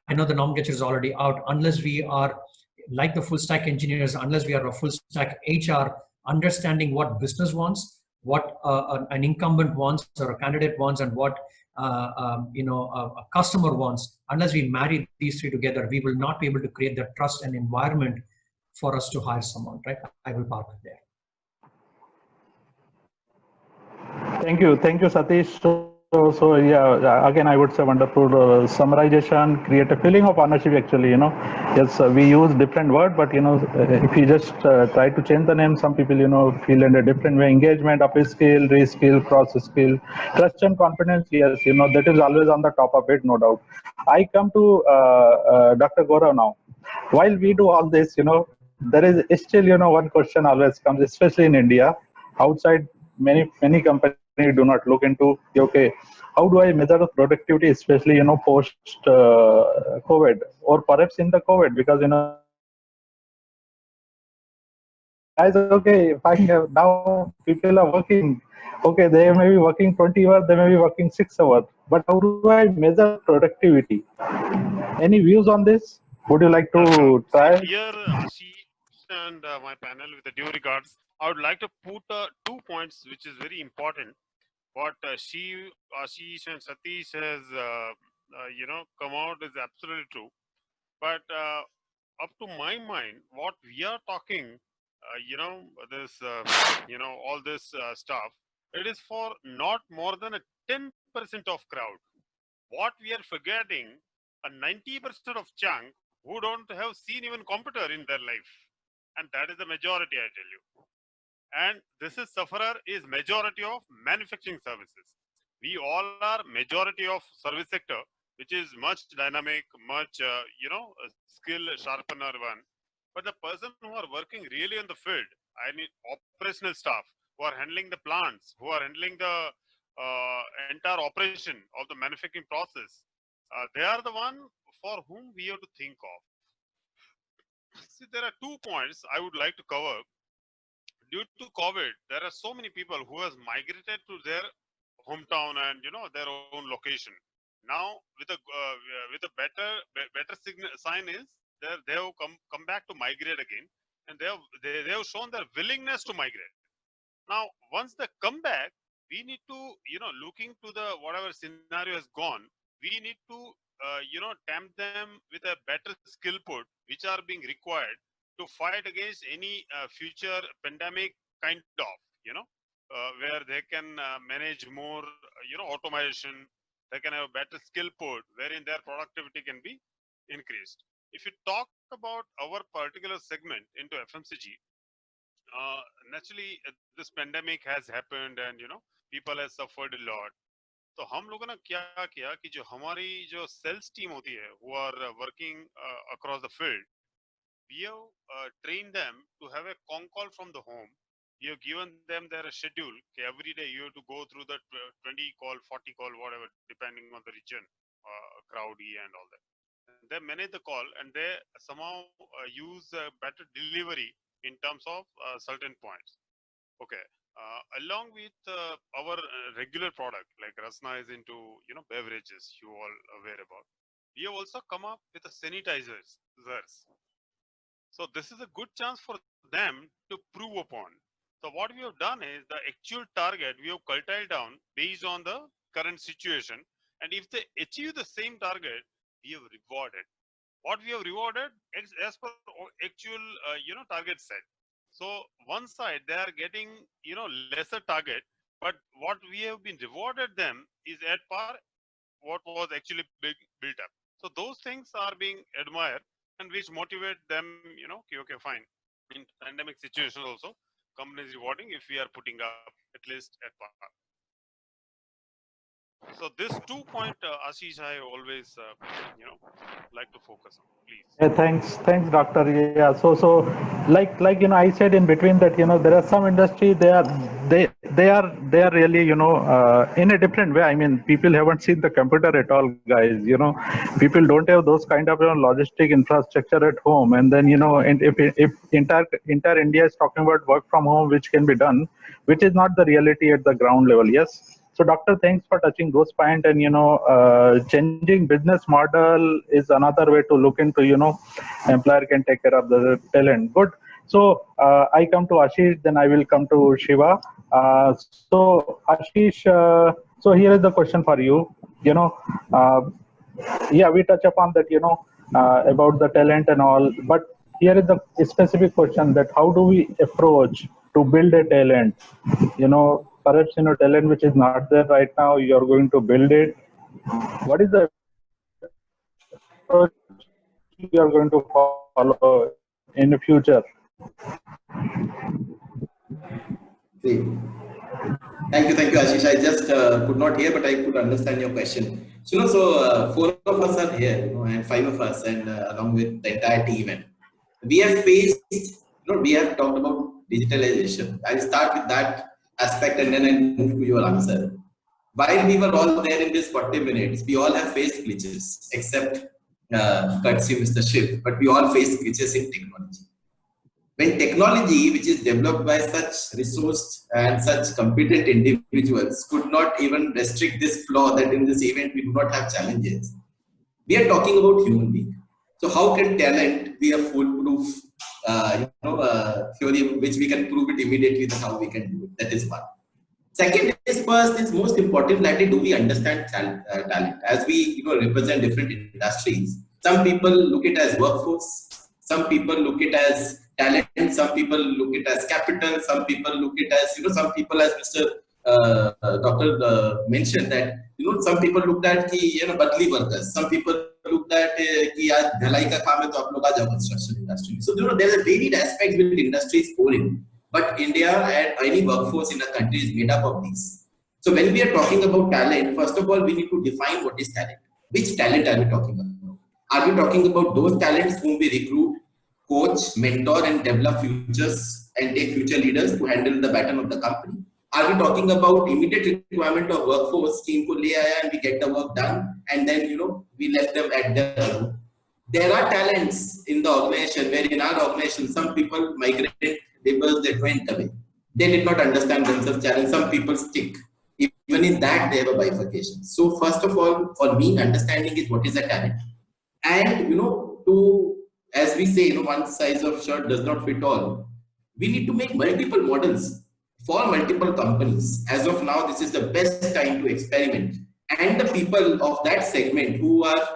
I know the nomenclature is already out. Unless we are like the full stack engineers, unless we are a full stack HR, understanding what business wants, what an incumbent wants or a candidate wants, and what a customer wants, unless we marry these three together, we will not be able to create the trust and environment for us to hire someone, right? I will park it there. Thank you, Satish. So yeah, again, I would say wonderful summarization, create a feeling of ownership. Actually, yes, we use different word, but if you just try to change the name, some people feel in a different way. Engagement, upskill, reskill, cross skill, trust and confidence. Yes, that is always on the top of it, no doubt. I come to Dr. Gaurav now. While we do all this, there is still one question always comes, especially in India. Outside, many companies do not look into, okay, how do I measure the productivity, especially post COVID or perhaps in the COVID, because guys, okay, fine, now people are working, okay, they may be working 20 hours, they may be working 6 hours, but how do I measure productivity? Any views on this? Would you like to try? Here, Ashish and my panel, with the due regards, I would like to put 2 points which is very important. What Ashish and Satish has come out is absolutely true. But up to my mind, what we are talking, this all this stuff, it is for not more than a 10% of crowd. What we are forgetting, a 90% of chunk who don't have seen even computer in their life, and that is the majority, I tell you. And this is sufferer is majority of manufacturing services. We all are majority of service sector, which is much dynamic, much skill sharpener one. But the person who are working really in the field, I mean operational staff who are handling the plants, who are handling the entire operation of the manufacturing process, they are the one for whom we have to think of. See, there are 2 points I would like to cover. Due to COVID, there are so many people who has migrated to their hometown and their own location. Now, with a better sign is they have come back to migrate again, and they have shown their willingness to migrate. Now, once they come back, we need to looking to the whatever scenario has gone, we need to tempt them with a better skill put which are being required to fight against any future pandemic kind of where they can manage more automation. They can have a better skill put wherein their productivity can be increased. If you talk about our particular segment into FMCG, naturally this pandemic has happened and people have suffered a lot. तो हम लोगों ने क्या किया कि जो हमारी जो सेल्स टीम होती है who are working across the field, we have trained them to have a con call from the home. We have given them their schedule. Okay, every day you have to go through the 20 call, 40 call, whatever, depending on the region, crowdy and all that. And they manage the call and they somehow use better delivery in terms of certain points. Okay. Along with our regular product, like Rasna is into beverages, you all aware about. We have also come up with a sanitizers. So this is a good chance for them to prove upon. So what we have done is the actual target we have curtailed down based on the current situation. And if they achieve the same target, we have rewarded. What we have rewarded as per actual target set. So one side they are getting lesser target, but what we have been rewarded them is at par what was actually built up. So those things are being admired and which motivate them, you know, okay, okay, fine. In pandemic situation also, company is rewarding if we are putting up at least at par. So this 2 point, Ashish, I always, you know, like to focus on, please. Yeah, thanks, doctor. Yeah, so like I said in between that there are some industry they are really in a different way. I mean, people haven't seen the computer at all, guys. People don't have those kind of logistic infrastructure at home, and then and if entire India is talking about work from home, which can be done, which is not the reality at the ground level. Yes. So, doctor, thanks for touching those points. And changing business model is another way to look into. Employer can take care of the talent. Good. So, I come to Ashish, then I will come to Shiva. So, Ashish, so here is the question for you. Uh, yeah, we touch upon that. About the talent and all, but here is the specific question: that how do we approach to build a talent? Perhaps talent which is not there right now, you're going to build it. What is the approach you are going to follow in the future? Great. Thank you, Ashish. I just could not hear, but I could understand your question. So, four of us are here, and five of us, and along with the entire team, and we have faced, we have talked about digitalization. I'll start with that aspect, and then I'll move to your answer. While we were all there in this 40 minutes, we all have faced glitches, except courtesy Mr. Shiv, but we all faced glitches in technology. When technology, which is developed by such resourced and such competent individuals, could not even restrict this flaw that in this event we do not have challenges, we are talking about human being. So how can talent be a foolproof theory which we can prove it immediately that how we can do it? That is one. Second is, first is most important, that do we understand talent? As we represent different industries, some people look it as workforce, some people look it as talent, some people look it as capital, some people look it as some people, as Mr. Doctor mentioned, that some people looked at ki badli workers, some people looked at ki yaar dhalai ka kaam hai to aap log aa jao construction industry. So there are varied aspects which industries pour in. But India and any workforce in a country is made up of these. So when we are talking about talent, first of all, we need to define what is talent. Which talent are we talking about? Are we talking about those talents whom we recruit, coach, mentor, and develop futures and take future leaders to handle the baton of the company? Are we talking about immediate requirement of workforce, team ko le aaya and we get the work done, and then we left them at their own? There are talents in the organization where in our organization some people migrated labels that went away. They did not understand themselves challenge. Some people stick. Even in that, they have a bifurcation. So first of all, for me, understanding is what is a talent. And as we say, one size of shirt does not fit all. We need to make multiple models for multiple companies. As of now, this is the best time to experiment. And the people of that segment who are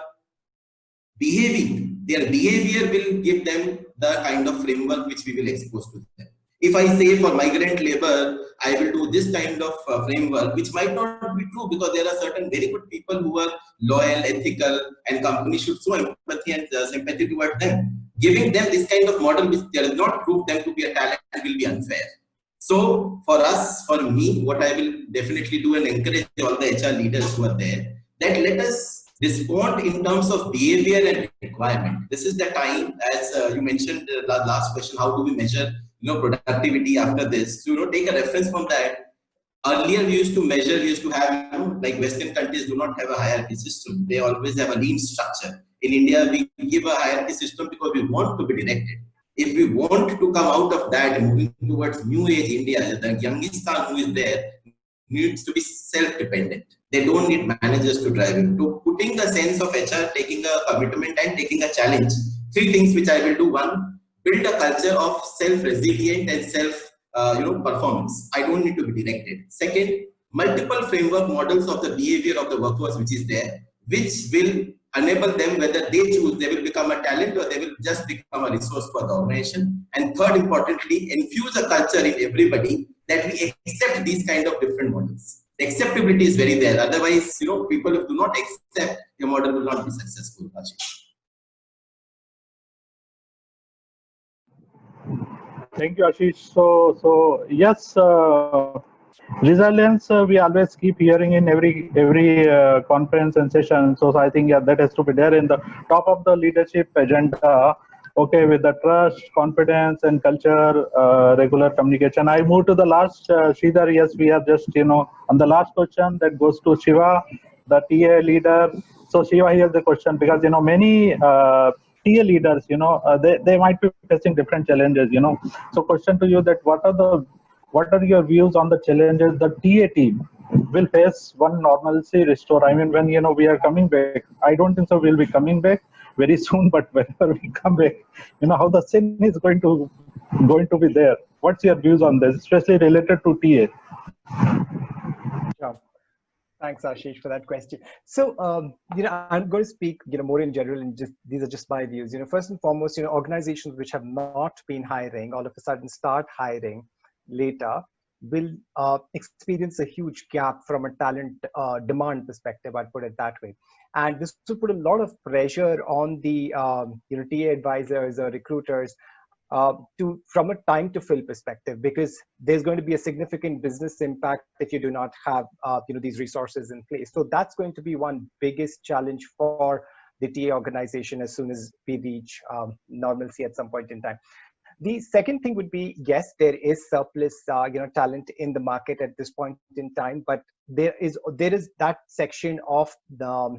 behaving, their behavior will give them the kind of framework which we will expose to them. If I say for migrant labor, I will do this kind of framework, which might not be true because there are certain very good people who are loyal, ethical, and companies should show empathy and sympathy toward them. Giving them this kind of model which does not prove them to be a talent will be unfair. So for us, for me, what I will definitely do and encourage all the HR leaders who are there, that let us respond in terms of behavior and requirement. This is the time, as you mentioned the last question, how do we measure productivity after this? So take a reference from that. Earlier we used to measure, we used to have like Western countries do not have a hierarchy system. They always have a lean structure. In India, we give a hierarchy system because we want to be directed. If we want to come out of that and moving towards new age India, the Youngistan who is there needs to be self-dependent. They don't need managers to drive it. To putting a sense of HR, taking a commitment and taking a challenge. Three things which I will do. One, build a culture of self-resilient and self-performance. I don't need to be directed. Second, multiple framework models of the behavior of the workforce which is there, which will enable them, whether they choose, they will become a talent or they will just become a resource for the organization. And third, importantly, infuse a culture in everybody that we accept these kind of different models. acceptability is very there. Otherwise, people who do not accept, your model will not be successful. Ashish. Thank you, Ashish. So yes, resilience we always keep hearing in every conference and session. So I think that has to be there in the top of the leadership agenda. Okay, with the trust, confidence, and culture, regular communication. I move to the last, Sridhar. Yes, we are just on the last question that goes to Shiva, the TA leader. So Shiva, here's the question, because many TA leaders, they might be facing different challenges. So question to you, that what are your views on the challenges the TA team will face when normalcy restore? I mean, when we are coming back. I don't think so we'll be coming back very soon, but whenever we come back, how the scene is going to be there. What's your views on this, especially related to TA? Sure. Thanks, Ashish, for that question. So, I'm going to speak, more in general, and just these are just my views. First and foremost, organizations which have not been hiring all of a sudden start hiring later will experience a huge gap from a talent demand perspective. I'd put it that way, and this will put a lot of pressure on the TA advisors or recruiters from a time to fill perspective, because there's going to be a significant business impact if you do not have these resources in place. So that's going to be one biggest challenge for the TA organization as soon as we reach normalcy at some point in time. The second thing would be, yes, there is surplus talent in the market at this point in time, but there is that section of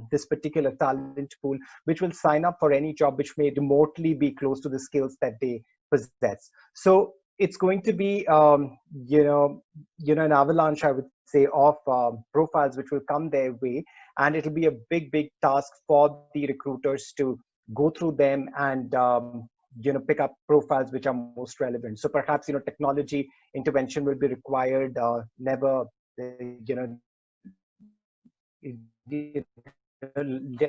this particular talent pool which will sign up for any job which may remotely be close to the skills that they possess. So it's going to be an avalanche, I would say, of profiles which will come their way, and it'll be a big task for the recruiters to go through them and pick up profiles which are most relevant. So perhaps technology intervention will be required, never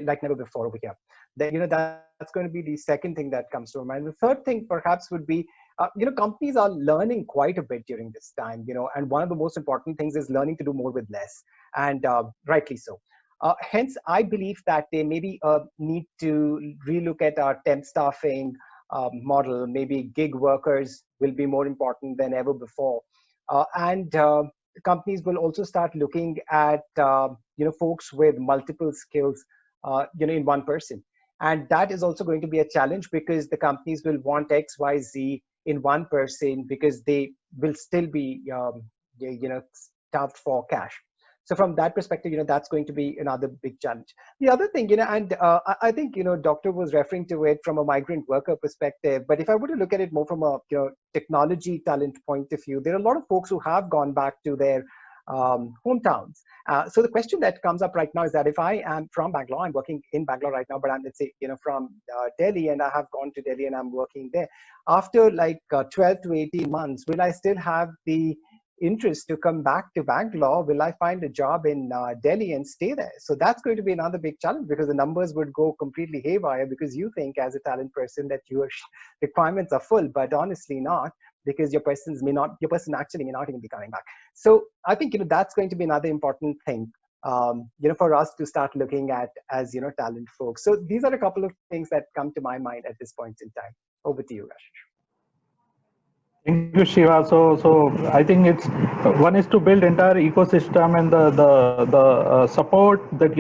like never before over here. Then that's going to be the second thing that comes to mind. The third thing perhaps would be companies are learning quite a bit during this time, and one of the most important things is learning to do more with less, and rightly so. Hence, I believe that they maybe need to relook at our temp staffing model. Maybe gig workers will be more important than ever before, and companies will also start looking at folks with multiple skills in one person, and that is also going to be a challenge, because the companies will want XYZ in one person, because they will still be starved for cash. So from that perspective, that's going to be another big challenge. The other thing, and I think, Doctor was referring to it from a migrant worker perspective, but if I were to look at it more from a technology talent point of view, there are a lot of folks who have gone back to their hometowns. So the question that comes up right now is that if I am from Bangalore, I'm working in Bangalore right now, but I'm, let's say, from Delhi, and I have gone to Delhi and I'm working there. After like 12 to 18 months, will I still have the interest to come back to Bangalore? Will I find a job in Delhi and stay there? So that's going to be another big challenge, because the numbers would go completely haywire, because you think as a talent person that your requirements are full, but honestly not, because your person actually may not even be coming back. So I think that's going to be another important thing for us to start looking at as talent folks. So these are a couple of things that come to my mind at this point in time. Over to you, Ashish. Thank you, Shiva. So I think it's one is to build entire ecosystem and the support that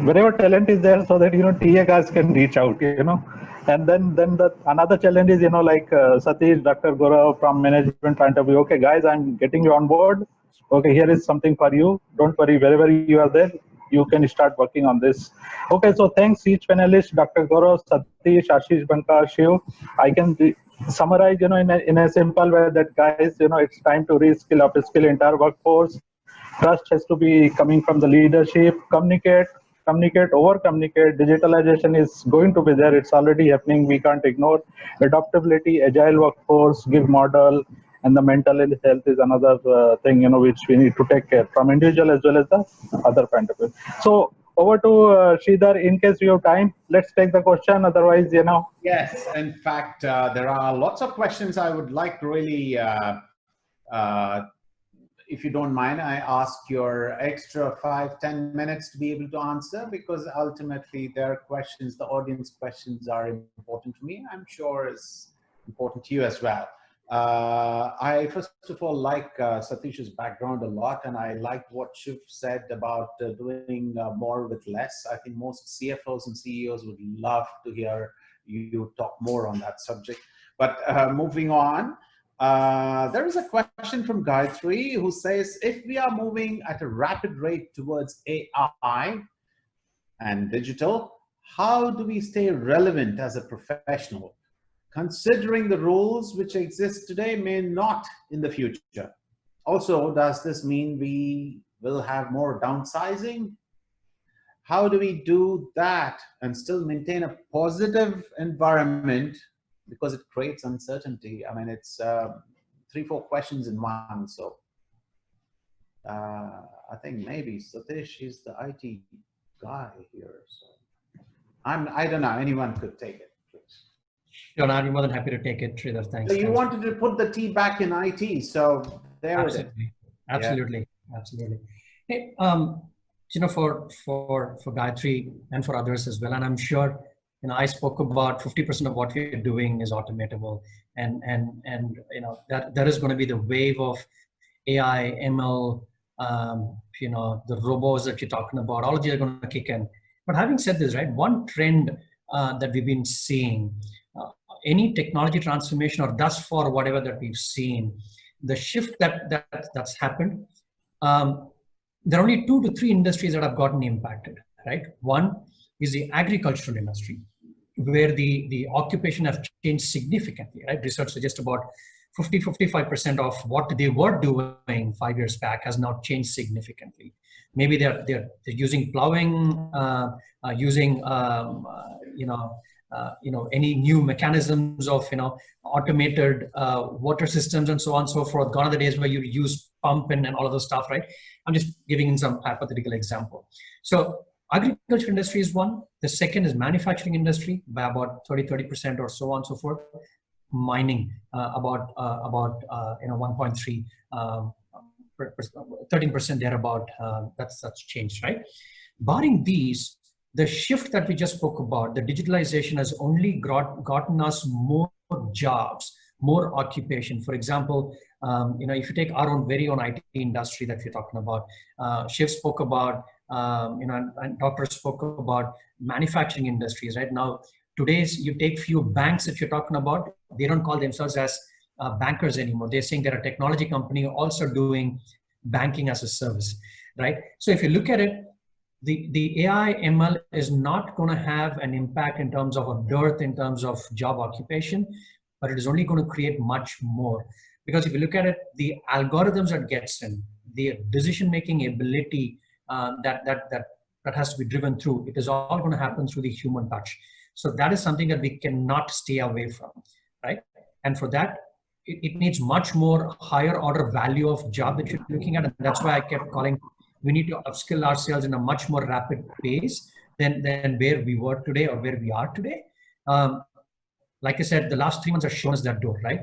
wherever talent is there, so that TA guys can reach out, and then the another challenge is like Satish, Dr. Gaurav from management point of view. Okay, guys, I'm getting you on board. Okay, here is something for you. Don't worry, wherever you are there, you can start working on this. Okay, so thanks each panelist, Dr. Gaurav, Satish, Ashish Banka, Shiv. I can summarize, in a simple way that, guys, it's time to reskill, upskill entire workforce. Trust has to be coming from the leadership. Communicate, over communicate. Digitalization is going to be there. It's already happening. We can't ignore. Adaptability, agile workforce, give model, and the mental health is another thing, which we need to take care from individual as well as the other point of view. So over to Sridhar. In case we have time, let's take the question. Otherwise, Yes, in fact, there are lots of questions I would like to really if you don't mind, I ask your extra 5-10 minutes to be able to answer, because ultimately their questions, the audience questions, are important to me. I'm sure it's important to you as well. I first of all like Satish's background a lot, and I like what Shiv said about doing more with less. I think most CFOs and CEOs would love to hear you talk more on that subject. But moving on, there is a question from Gayatri who says, if we are moving at a rapid rate towards AI and digital, how do we stay relevant as a professional, considering the rules which exist today may not in the future? Also, does this mean we will have more downsizing? How do we do that and still maintain a positive environment, because it creates uncertainty? I mean, it's 3-4 questions in one. So I think maybe Satish is the IT guy here. So I don't know, anyone could take it, please. Sure, I'd be more than happy to take it, Sridhar. Thanks. So you wanted to put the T back in IT, so there it is. Absolutely, absolutely. Hey, you know, for Gayatri and for others as well, and I'm sure, you know, I spoke about 50% of what we're doing is automatable, and you know, that there is going to be the wave of AI, ML, you know, the robots that you're talking about, all of these are going to kick in. But having said this, right, one trend that we've been seeing, any technology transformation, or thus far whatever that we've seen, the shift that's happened, there are only 2 to 3 industries that have gotten impacted, right? One is the agricultural industry, where the occupation have changed significantly, right? Research suggests about 50-55% of what they were doing 5 years back has now changed significantly. Maybe they're using plowing, using any new mechanisms of, you know, automated water systems and so on and so forth. Gone are the days where you use pump and all of those stuff, right? I'm just giving some hypothetical example. So agriculture industry is one. The second is manufacturing industry by about 30% or so on and so forth. Mining about 1.3, 13% thereabout. That's changed, right? Barring these, the shift that we just spoke about, the digitalization has only gotten us more jobs, more occupation. For example, if you take our own very own IT industry that we're talking about, Shiv spoke about, and Dr. spoke about manufacturing industries. Right now, today's you take few banks that you're talking about, they don't call themselves as bankers anymore. They're saying they're a technology company also doing banking as a service, right? So if you look at it, the AI ML is not going to have an impact in terms of a dearth in terms of job occupation, but it is only going to create much more. Because if you look at it, the algorithms that gets in, the decision-making ability that has to be driven through, it is all going to happen through the human touch. So that is something that we cannot stay away from, right? And for that, it needs much more higher order value of job that you're looking at. And that's why I kept calling, we need to upskill ourselves in a much more rapid pace than where we were today or where we are today. Like I said, the last 3 months have shown us that door, right?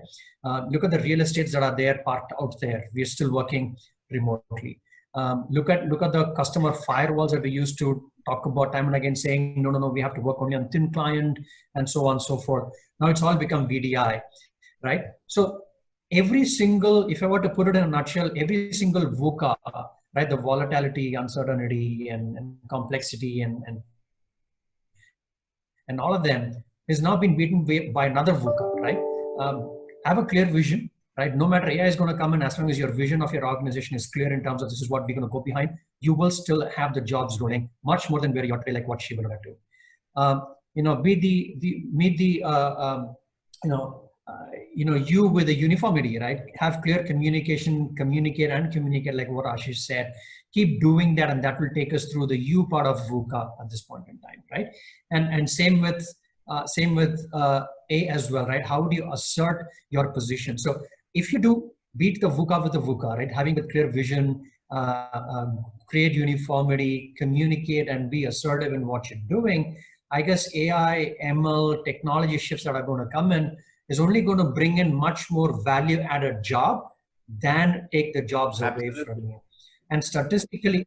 Look at the real estates that are there, parked out there. We're still working remotely. Look at the customer firewalls that we used to talk about time and again, saying, no, we have to work only on thin client and so on and so forth. Now it's all become VDI, right? So every single, if I were to put it in a nutshell, every single VUCA, right, the volatility, uncertainty, and complexity, and all of them has now been beaten by another VUCA, right? Have a clear vision, right? No matter AI is going to come in, as long as your vision of your organization is clear in terms of this is what we're going to go behind, you will still have the jobs rolling much more than where you're today, like what she will do. You with the uniformity, right? Have clear communication, communicate like what Ashish said. Keep doing that, and that will take us through the U part of VUCA at this point in time, right? And same with A as well, right? How do you assert your position? So if you do beat the VUCA with the VUCA, right? Having a clear vision, create uniformity, communicate, and be assertive in what you're doing, I guess AI, ML, technology shifts that are going to come in is only going to bring in much more value-added job than take the jobs away from you. And statistically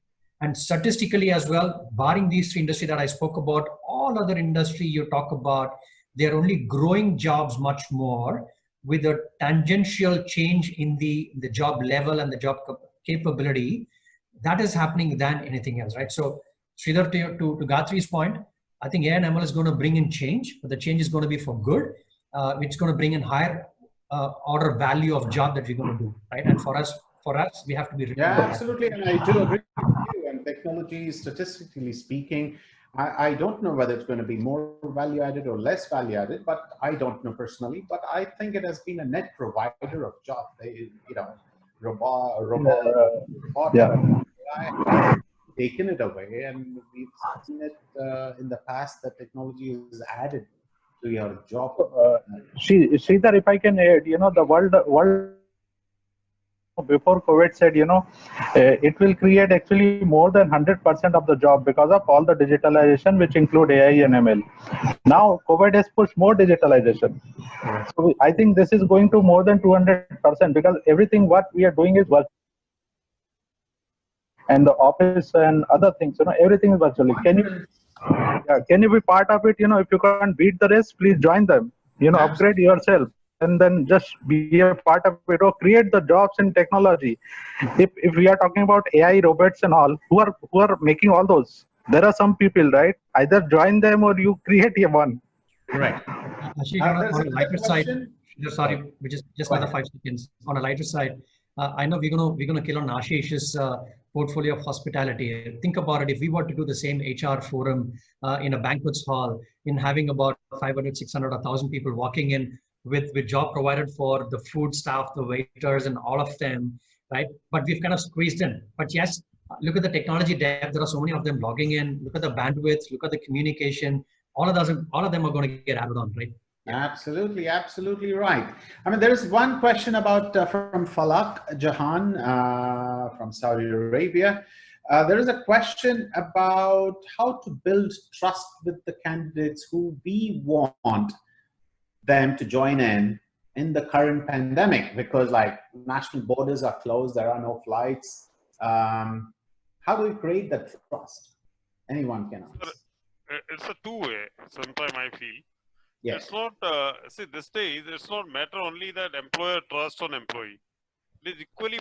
as well, barring these three industries that I spoke about, all other industry you talk about, they're only growing jobs much more with a tangential change in the job level and the job capability that is happening than anything else, right? So Sridhar, to Gayatri's point, I think AI and ML is going to bring in change, but the change is going to be for good. It's going to bring in higher order value of job that we're going to do, right? And for us, we have to be. Yeah, absolutely, and I do agree with you. And technology, statistically speaking, I don't know whether it's going to be more value added or less value added, but I don't know personally. But I think it has been a net provider of jobs. Robot have taken it away, and we've seen it in the past that technology is added to your job. Sridhar, if I can add, the world before COVID said, it will create actually more than 100% of the job because of all the digitalization, which include AI and ML. Now, COVID has pushed more digitalization. So I think this is going to more than 200% because everything what we are doing is virtual. And the office and other things, everything is virtually. Can you be part of it? If you can't beat the rest, please join them. Upgrade yourself. And then just be a part of it or create the jobs in technology. If we are talking about AI, robots and all, who are making all those? There are some people, right? Either join them or you create one. Right. Actually, on a lighter side, sorry, which is just another 5 seconds. On a lighter side, I know we're gonna kill on Ashish's portfolio of hospitality. Think about it. If we were to do the same HR forum in a banquets hall, in having about 500, 600, 1,000 people walking in, with job provided for the food staff, the waiters, and all of them, right? But we've kind of squeezed in. But yes, look at the technology depth. There are so many of them logging in. Look at the bandwidth. Look at the communication. All of them are going to get added on, right? Absolutely, absolutely right. I mean, there is one question about from Falak Jahan from Saudi Arabia. There is a question about how to build trust with the candidates who we want them to join in the current pandemic, because like national borders are closed, there are no flights. How do we create that trust? Anyone can answer. It's a two-way. Sometimes I feel. Yes. It's not, see, this days, it's not matter only that employer trust on employee. It is equally,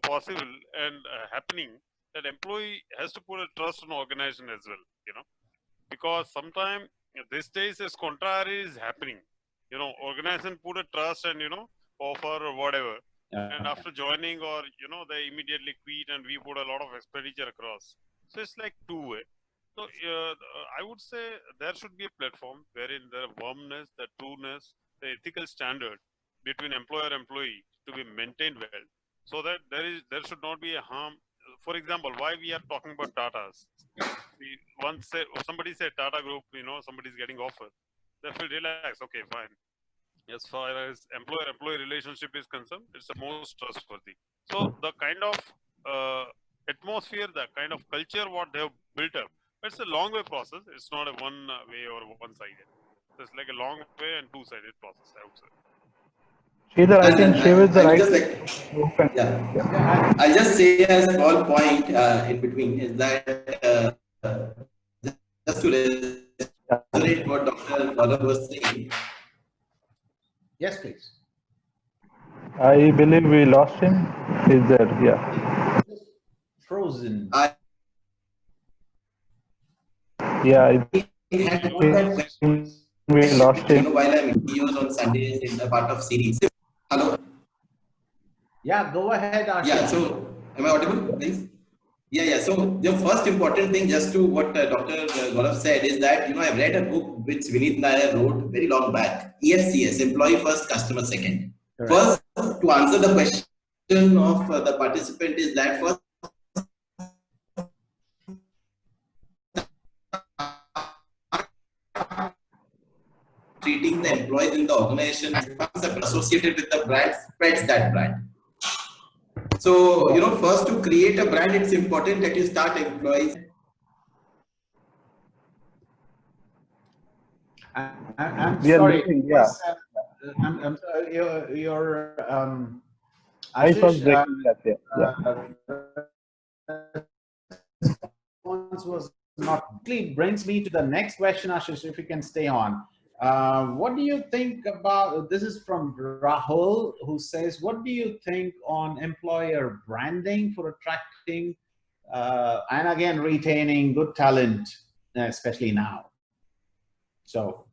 possible and happening that employee has to put a trust on organization as well, because sometimes these days this contrary is happening. Organization put a trust and, offer or whatever. And after joining or, they immediately quit and we put a lot of expenditure across. So it's like two-way. So I would say there should be a platform wherein the warmness, the trueness, the ethical standard between employer and employee to be maintained well, so that there should not be a harm. For example, why we are talking about Tatas? Somebody said Tata Group, somebody's getting offered. They feel relaxed. Okay, fine. As far as employer-employee relationship is concerned, it's the most trustworthy. So the kind of atmosphere, the kind of culture what they have built up, it's a long way process. It's not a one way or one-sided. So it's like a long way and two-sided process, I would say. Sridhar, I think Shiv is the right. I'll just say a small point in between is that just to resonate what Dr. Gaurav was saying. Yes, please. I believe we lost him. Is there? Yeah. Frozen. Yeah. We lost him. While I'm videos on Sundays in a part of series. Hello. Yeah, go ahead, Ashish. Yeah. So, am I audible, please? Yeah. So the first important thing, just to what Dr. Gaurav said, is that I've read a book which Vineet Nair wrote very long back. EFCS, Employee First, Customer Second. Correct. First, to answer the question of the participant is that first, treating the employees in the organization as concept associated with the brand spreads that brand. So, first to create a brand, it's important that you start employees. I'm sorry. I'm sorry. Your Voice was Ashish, breaking. response was not. Actually brings me to the next question, Ashish, if you can stay on. What do you think about, this is from Rahul, who says, what do you think on employer branding for attracting and again retaining good talent, especially now? So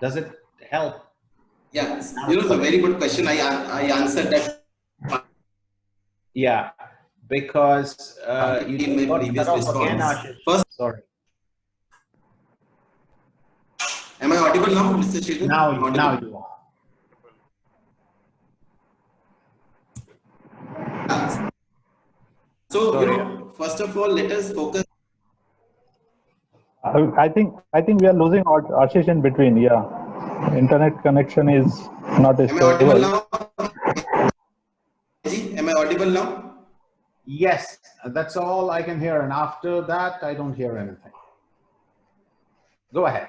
does it help? Yeah, it's a very good question. I answered that. Yeah, because you in my got previous cut off again, response. Ashish. First, Sorry. am I audible now, Mr. Sridhar? Now you are. So, Sorry. first of all, let us focus. I think we are losing Ashish in between. Yeah, internet connection is not Am I audible stable. now? Am I audible now? Yes, that's all I can hear. And after that, I don't hear anything. Go ahead.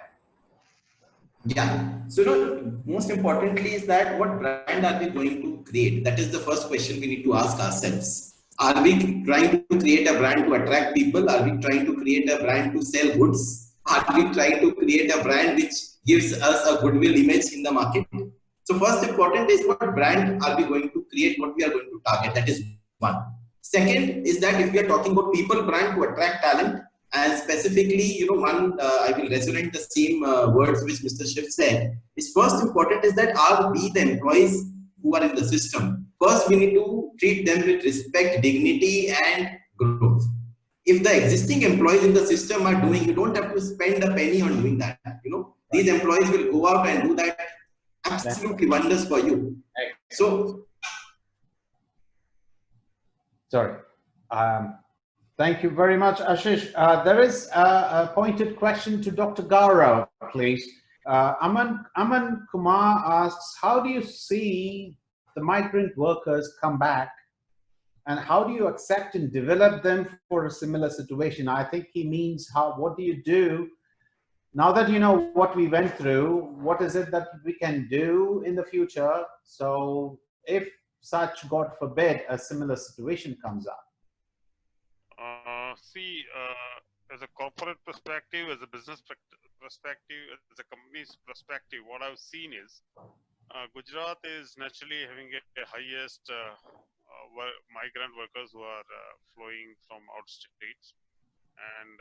Yeah. So, most importantly is that what brand are we going to create? That is the first question we need to ask ourselves. Are we trying to create a brand to attract people? Are we trying to create a brand to sell goods? Are we trying to create a brand which gives us a goodwill image in the market? So first important is what brand are we going to create, what we are going to target. That is one. Second is that if we are talking about people brand to attract talent, and specifically, I will resonate the same words which Mr. Shiv said. Is first important is that are we the employees who are in the system? First, we need to treat them with respect, dignity, and growth. If the existing employees in the system are doing, you don't have to spend a penny on doing that. These employees will go out and do that absolutely wonders for you. So, sorry. Thank you very much, Ashish. There is a pointed question to Dr. Gaurav, please. Aman Kumar asks, how do you see the migrant workers come back, and how do you accept and develop them for a similar situation? I think he means what do you do now that you know what we went through? What is it that we can do in the future? So if such, God forbid, a similar situation comes up. As a corporate perspective, as a business perspective, as a company's perspective, what I've seen is Gujarat is naturally having a highest migrant workers who are flowing from out states. And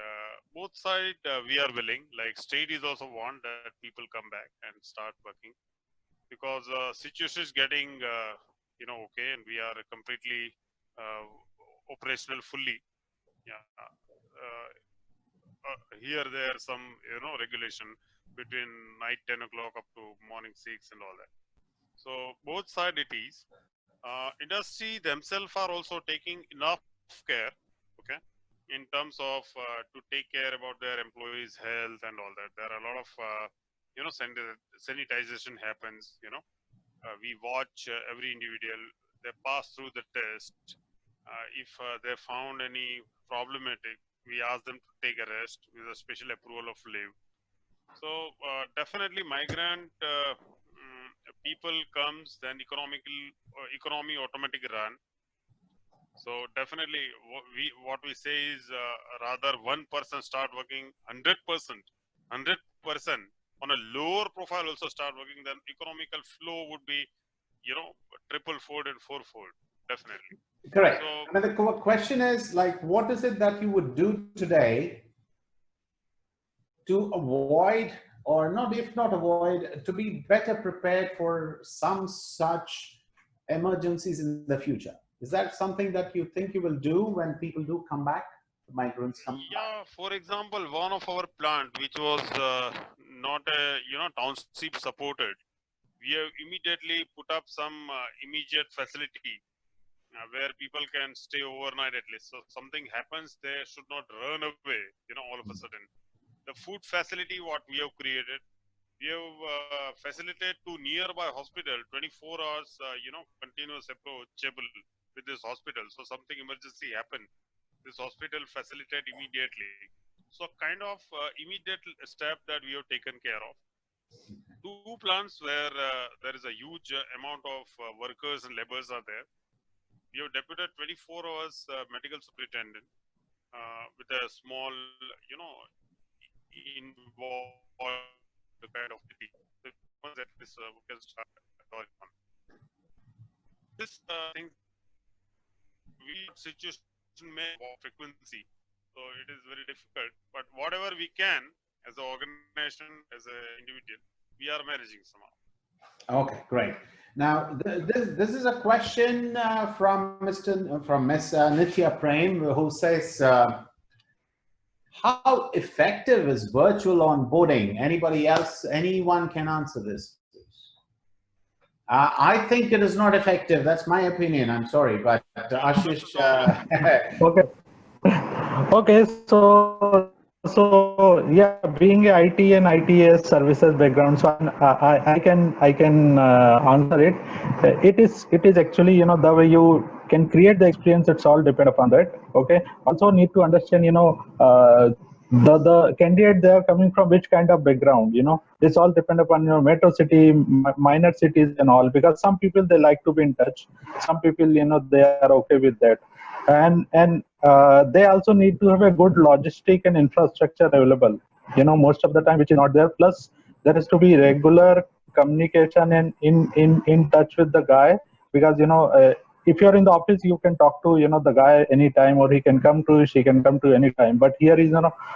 both sides, we are willing, like state is also want that people come back and start working, because situation is getting, okay, and we are completely operational fully. Yeah. Here there some regulation between night 10 o'clock up to morning 6 and all that. So both side it is. Industry themselves are also taking enough care, okay, in terms of to take care about their employees' health and all that. There are a lot of sanitization happens. We watch every individual. They pass through the test. If they found any problematic, we ask them to take a rest with a special approval of leave. So definitely migrant people comes, then economy automatic run. So definitely what we say is rather one person start working 100% on a lower profile also start working, then economical flow would be triple-fold and fourfold, definitely. Correct. So, I mean, the question is, like, what is it that you would do today to avoid, or not, if not avoid, to be better prepared for some such emergencies in the future? Is that something that you think you will do when people do come back, migrants come back? For example, one of our plant, which was not a, township supported, we have immediately put up some immediate facility where people can stay overnight at least. So something happens, they should not run away, all of a sudden. The food facility, what we have created, we have facilitated to nearby hospital 24 hours, continuous approachable with this hospital. So something emergency happen, this hospital facilitate immediately. So kind of immediate step that we have taken care of. two plants where there is a huge amount of workers and laborers are there. We have deputed 24 hours medical superintendent with a small, involved kind of city. That this we can start on. This thing, we situation may have frequency, so it is very difficult. But whatever we can, as an organization, as an individual, we are managing somehow. Okay, great. Now, this is a question from Miss Nitya Prem, who says, how effective is virtual onboarding? Anybody else? Anyone can answer this. I think it is not effective. That's my opinion. I'm sorry, but Ashish. Okay. Okay. So yeah, being a IT and ITS services background, so I can answer it. It is actually, the way you can create the experience. It's all depend upon that. Okay. Also need to understand, the candidate, they are coming from which kind of background. It's all depend upon metro city, minor cities and all, because some people, they like to be in touch, some people, they are okay with that, and they also need to have a good logistic and infrastructure available, most of the time, which is not there. Plus there has to be regular communication and in touch with the guy, because if you're in the office, you can talk to the guy anytime, or he can come to, she can come to anytime. But here is,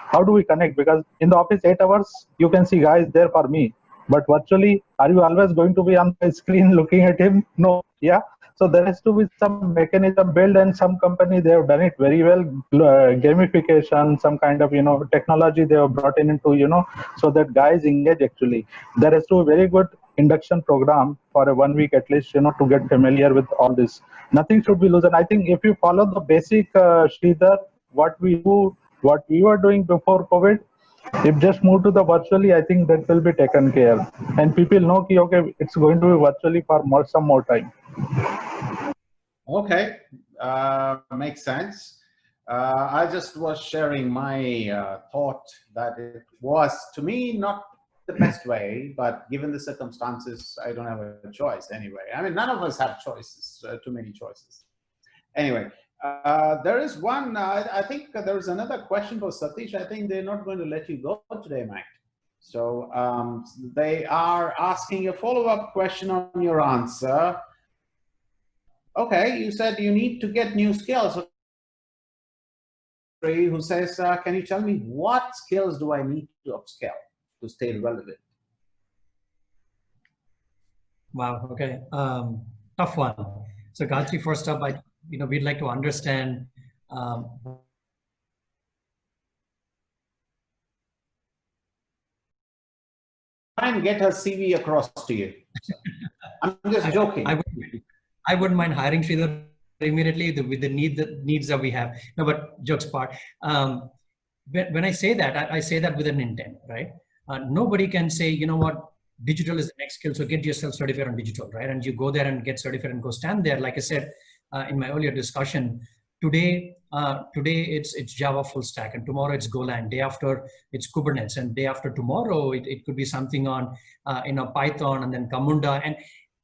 how do we connect? Because in the office 8 hours you can see guys there for me, but virtually, are you always going to be on the screen looking at him? No. Yeah. So there has to be some mechanism built, and some company, they have done it very well. Gamification, some kind of technology they have brought into so that guys engage. Actually, there has to be very good induction program for a 1 week at least, to get familiar with all this. Nothing should be loose. And I think if you follow the basic, Sridhar, what we were doing before COVID, if just move to the virtually, I think that will be taken care, and people know ki, okay, it's going to be virtually for some more time. Okay, makes sense. I just was sharing my thought that it was, to me, not the best way, but given the circumstances, I don't have a choice anyway. I mean, none of us have choices, too many choices. Anyway, there is one, I think there is another question for Satish. I think they're not going to let you go today, Mike. So they are asking a follow-up question on your answer. Okay, you said you need to get new skills. Who says, can you tell me what skills do I need to upscale to stay relevant? Wow, okay. Tough one. So Gayatri, first up, we'd like to understand try and get her CV across to you. I'm just joking. I wouldn't mind hiring Sridhar immediately with the needs that we have. No, but jokes apart. When I say that, I say that with an intent, right? Nobody can say, you know what, digital is the next skill, so get yourself certified on digital, right? And you go there and get certified and go stand there. Like I said in my earlier discussion, today it's Java full stack, and tomorrow it's Golang, day after it's Kubernetes, and day after tomorrow it could be something on Python, and then Camunda, and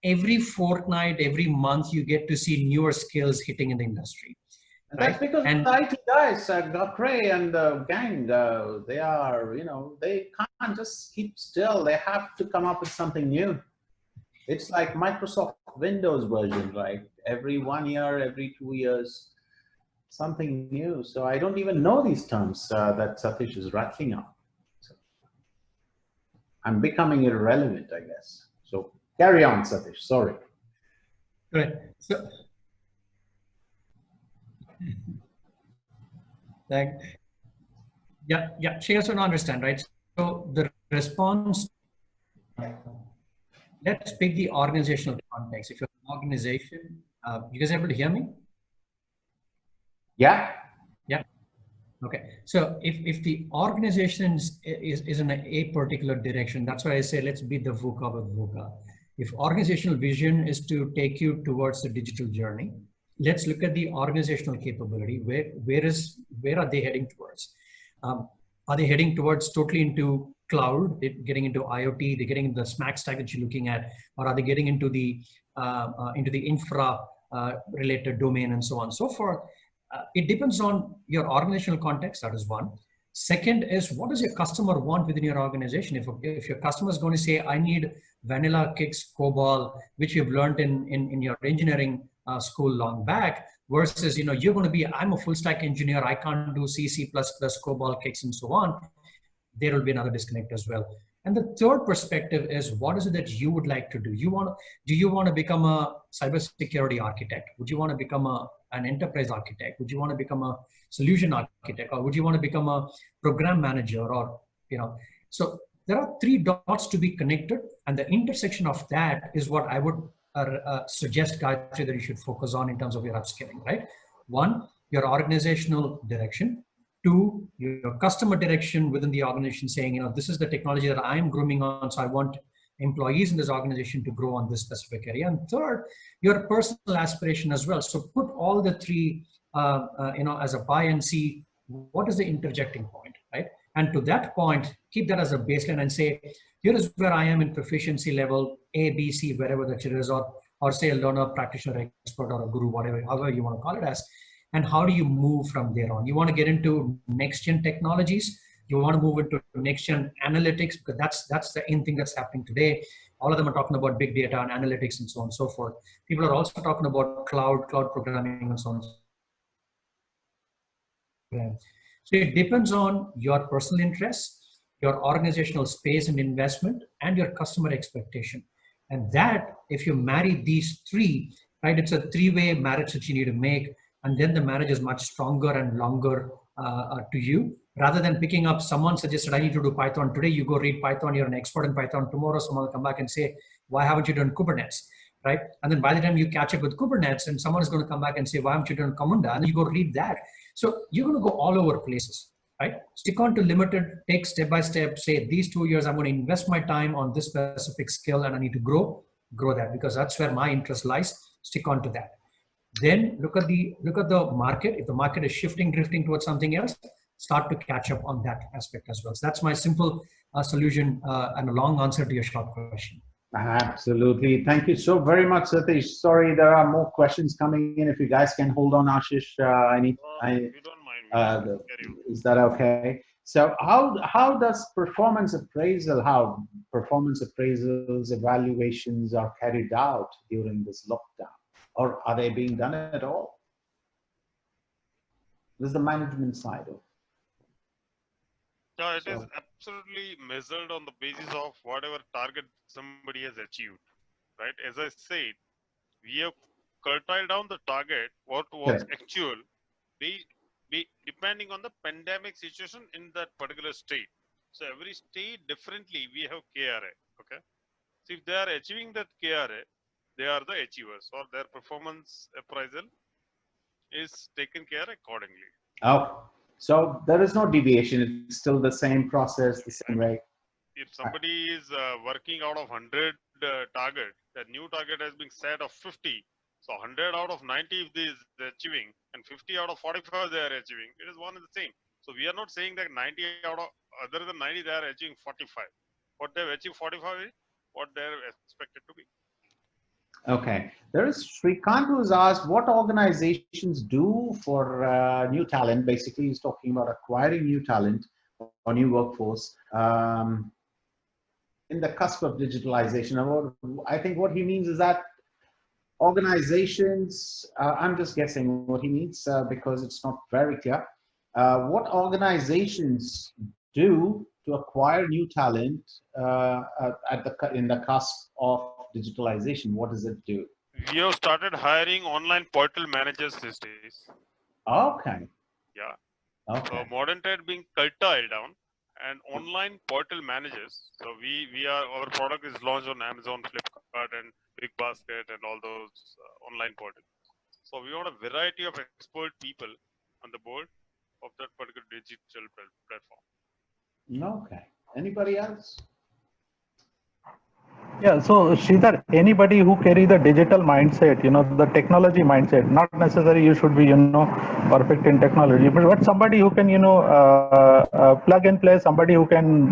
every fortnight, every month you get to see newer skills hitting in the industry. And right? That's because the IT guys, Gakray and the gang, they are, they can't just keep still. They have to come up with something new. It's like Microsoft Windows version, right? Every 1 year, every 2 years, something new. So I don't even know these terms that Satish is rattling up. So I'm becoming irrelevant, I guess. So carry on, Satish. Sorry. Right. So, yeah. She also don't understand, right? So the response. Let's pick the organizational context. If you're an organization, you guys able to hear me? Yeah. Yeah. Okay. So if the organization is in a particular direction, that's why I say let's beat the VUCA with VUCA. If organizational vision is to take you towards the digital journey, let's look at the organizational capability. Where are they heading towards? Are they heading towards totally into cloud, they're getting into IoT, they're getting into the smack stack that you're looking at, or are they getting into the infra related domain and so on and so forth. It depends on your organizational context. That is one. Second is, what does your customer want within your organization? If your customer is going to say, I need vanilla kicks COBOL, which you've learned in your engineering school long back, versus, you're going to be, I'm a full stack engineer, I can't do C, C++, COBOL kicks and so on, there will be another disconnect as well. And the third perspective is, what is it that you would like to do? Do you want to become a cybersecurity architect? Would you want to become an enterprise architect? Would you want to become a solution architect? Or would you want to become a program manager? Or, so there are three dots to be connected. And the intersection of that is what I would suggest, Gayatri, that you should focus on in terms of your upskilling, right? One, your organizational direction. Two, your customer direction within the organization, saying, this is the technology that I'm grooming on, so I want employees in this organization to grow on this specific area. And third, your personal aspiration as well. So put all the three, as a buy and see what is the interjecting point, right? And to that point, keep that as a baseline and say, here is where I am in proficiency level A, B, C, wherever that it is, or say a learner, practitioner, expert, or a guru, whatever, however you want to call it as. And how do you move from there on? You want to get into next-gen technologies. You want to move into next-gen analytics, because that's the in thing that's happening today. All of them are talking about big data and analytics and so on and so forth. People are also talking about cloud programming and so on. So it depends on your personal interests, your organizational space and investment, and your customer expectation. And that, if you marry these three, right, it's a three-way marriage that you need to make. And then the marriage is much stronger and longer to you, rather than picking up someone suggested, I need to do Python today. You go read Python, you're an expert in Python. Tomorrow, someone will come back and say, why haven't you done Kubernetes, right? And then by the time you catch up with Kubernetes, and someone is going to come back and say, why haven't you done Camunda? And you go read that. So you're going to go all over places, right? Stick on to limited, take step by step, say these 2 years, I'm going to invest my time on this specific skill and I need to grow that, because that's where my interest lies. Stick on to that. Then look at the market. If the market is drifting towards something else, start to catch up on that aspect as well. So that's my simple solution and a long answer to your short question. Absolutely. Thank you so very much, Satish. Sorry, there are more questions coming in. If you guys can hold on, Ashish, you don't mind. Is that okay? So how does performance appraisals, evaluations are carried out during this lockdown? Or are they being done at all? This is the management side of it. Yeah, it is absolutely measured on the basis of whatever target somebody has achieved, right? As I said, we have curtailed down the target, what was actual, depending on the pandemic situation in that particular state. So every state differently, we have KRA, okay? So if they are achieving that KRA, they are the achievers, or their performance appraisal is taken care accordingly. Oh, so there is no deviation. It's still the same process, the same way. If somebody is working out of 100 target, the new target has been set of 50. So 100 out of 90 if they is achieving, and 50 out of 45 they are achieving, it is one and the same. So we are not saying that 90 out of, other than 90 they are achieving 45. What they have achieved 45 is what they are expected to be. Okay. There is Srikant who has asked what organizations do for new talent. Basically, he's talking about acquiring new talent or new workforce in the cusp of digitalization. I think what he means is that organizations, I'm just guessing what he means because it's not very clear. What organizations do to acquire new talent in the cusp of digitalization? What does it do? We have started hiring online portal managers these days. Okay. Yeah. Okay. So modern trade being curtailed down, and online portal managers. So our product is launched on Amazon, Flipkart, and Big Basket, and all those online portals. So we want a variety of expert people on the board of that particular digital platform. Okay. Anybody else? Yeah, so Sridhar, anybody who carry the digital mindset, the technology mindset, not necessarily you should be, perfect in technology, but somebody who can, plug and play, somebody who can,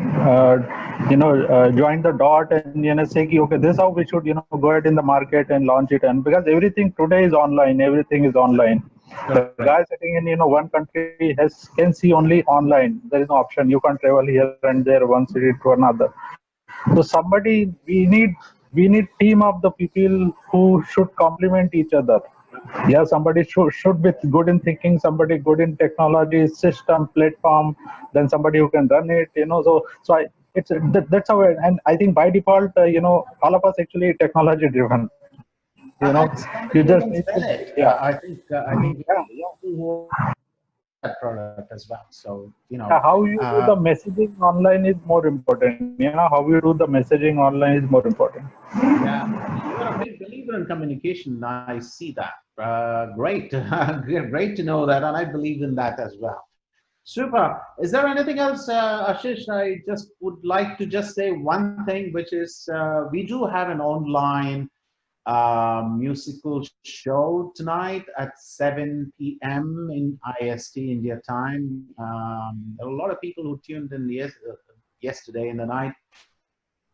join the dot and, say, okay, this is how we should, go ahead in the market and launch it. And because everything today is online, everything is online. The guy sitting in, one country can see only online. There is no option. You can't travel here and there, one city to another. So somebody we need team of the people who should complement each other. Yeah, somebody should be good in thinking, somebody good in technology, system, platform, then somebody who can run it. So that's how. And I think by default, all of us actually technology driven. You Somebody just even need to, said it. yeah, I think yeah. people who that product as well. So Yeah, how you do the messaging online is more important. How you do the messaging online is more important. yeah, you're a big believer in communication. I see that. Great, great to know that, and I believe in that as well. Super. Is there anything else, Ashish? I just would like to just say one thing, which is we do have an online musical show tonight at 7 p.m. in IST India time. There are a lot of people who tuned in yesterday in the night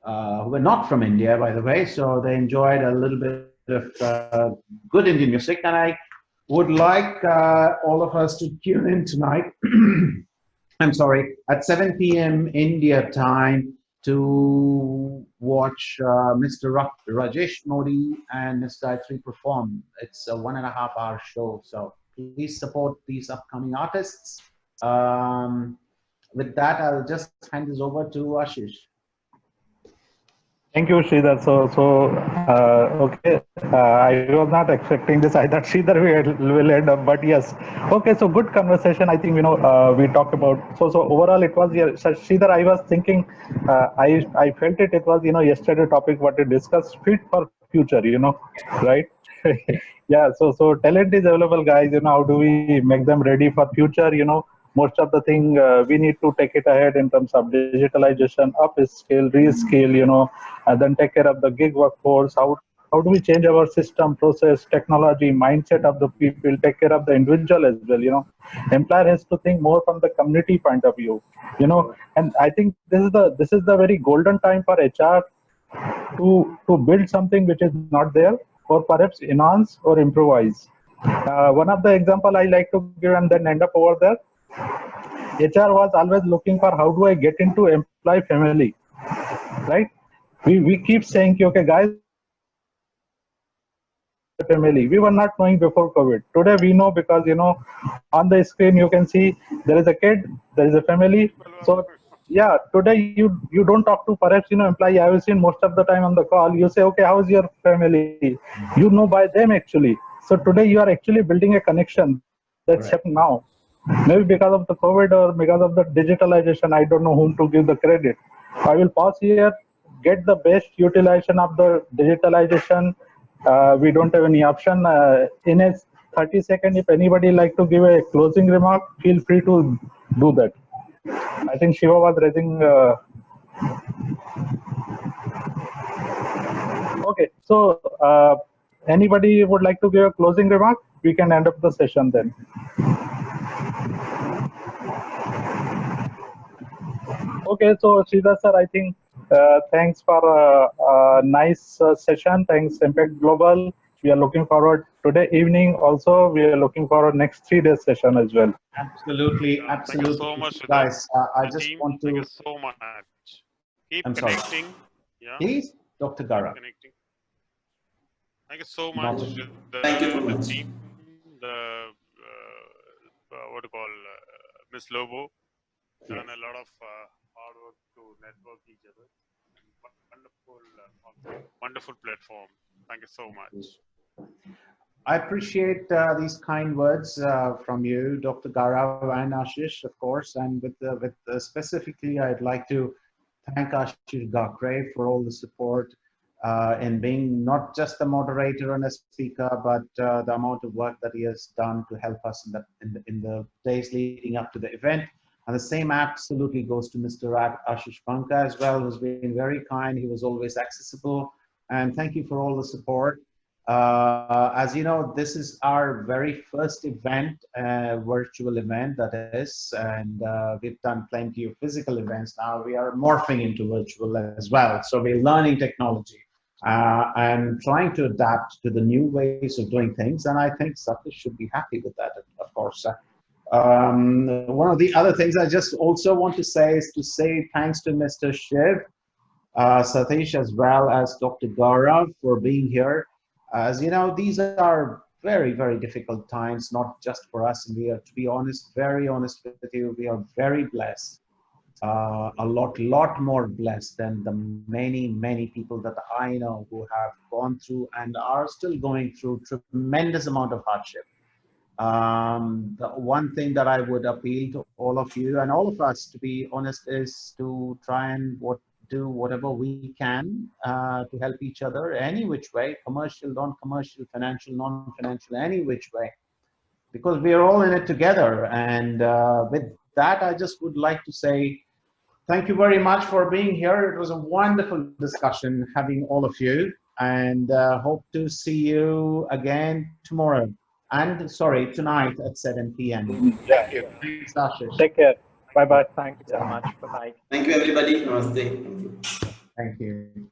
who were not from India, by the way, so they enjoyed a little bit of good Indian music. And I would like all of us to tune in tonight. I'm sorry, at 7 p.m. India time to watch Mr. Rajesh Modi and Mr. Gayatri perform. It's a 1.5 hour show, so please support these upcoming artists. Um, with that, I'll just hand this over to Ashish. Thank you, Sridhar. Okay, I was not expecting this. I thought Sridhar will end up, but yes. Okay, so good conversation. I think, we talked about, so overall it was, yeah, so Sridhar, I was thinking, I felt it was, yesterday topic what we discussed, fit for future, right? Yeah, so talent is available, guys. How do we make them ready for future? Most of the thing we need to take it ahead in terms of digitalization, upskill, reskill, and then take care of the gig workforce. How do we change our system, process, technology, mindset of the people, take care of the individual as well? Employer has to think more from the community point of view. And I think this is the very golden time for HR to build something which is not there, or perhaps enhance or improvise. One of the example I like to give and then end up over there. HR was always looking for how do I get into employee family, right? We keep saying, okay, guys, family. We were not knowing before COVID. Today we know because on the screen you can see there is a kid, there is a family. So yeah, today you don't talk to perhaps employee. I have seen most of the time on the call. You say, okay, how is your family? You know by them actually. So today you are actually building a connection that's happening now. Maybe because of the COVID or because of the digitalization, I don't know whom to give the credit. I will pause here, get the best utilization of the digitalization. We don't have any option. In a 30 second, if anybody like to give a closing remark, feel free to do that. I think Shiva was raising. Okay, so anybody would like to give a closing remark? We can end up the session then. Okay, so Sridhar sir, I think thanks for a nice session. Thanks Impact Global. We are looking forward today evening. Also, we are looking forward next 3 days session as well. Absolutely, Thank you absolutely, so much, Sridhar. guys. I The just team, want thank to. you so much. Keep I'm sorry. connecting. Yeah, Please, Dr. keep Gara. connecting. Thank you so Not much, Thank you so the much. team, what do you call Miss Lobo, done a lot of hard work to network each other. Wonderful concept, wonderful platform. Thank you so much. I appreciate these kind words from you, Dr. Gara and Ashish, of course. And specifically, I'd like to thank Ashish Gakre for all the support in being not just a moderator and a speaker, but the amount of work that he has done to help us in the days leading up to the event. And the same absolutely goes to Mr. Ashish Banka as well, who's been very kind. He was always accessible. And thank you for all the support. As you know, this is our very first event, virtual event that is, and we've done plenty of physical events. Now we are morphing into virtual as well. So we're learning technology and trying to adapt to the new ways of doing things. And I think Satish should be happy with that, of course. One of the other things I just also want to say is to say thanks to Mr. Shiv, Satish, as well as Dr. Gaurav for being here. As you know, these are very, very difficult times, not just for us. And we are, to be honest, very honest with you, we are very blessed. A lot more blessed than the many people that I know who have gone through and are still going through tremendous amount of hardship. The one thing that I would appeal to all of you and all of us, to be honest, is to try and do whatever we can to help each other any which way, commercial, non-commercial, financial, non-financial, any which way, because we are all in it together. And with that, I just would like to say thank you very much for being here. It was a wonderful discussion having all of you, and hope to see you again tomorrow. And sorry, tonight at 7 p.m. Yeah. Thanks, Ashish. Take care. Bye bye. Thank you so much. Bye bye. Thank you, everybody. Namaste. Thank you. Thank you.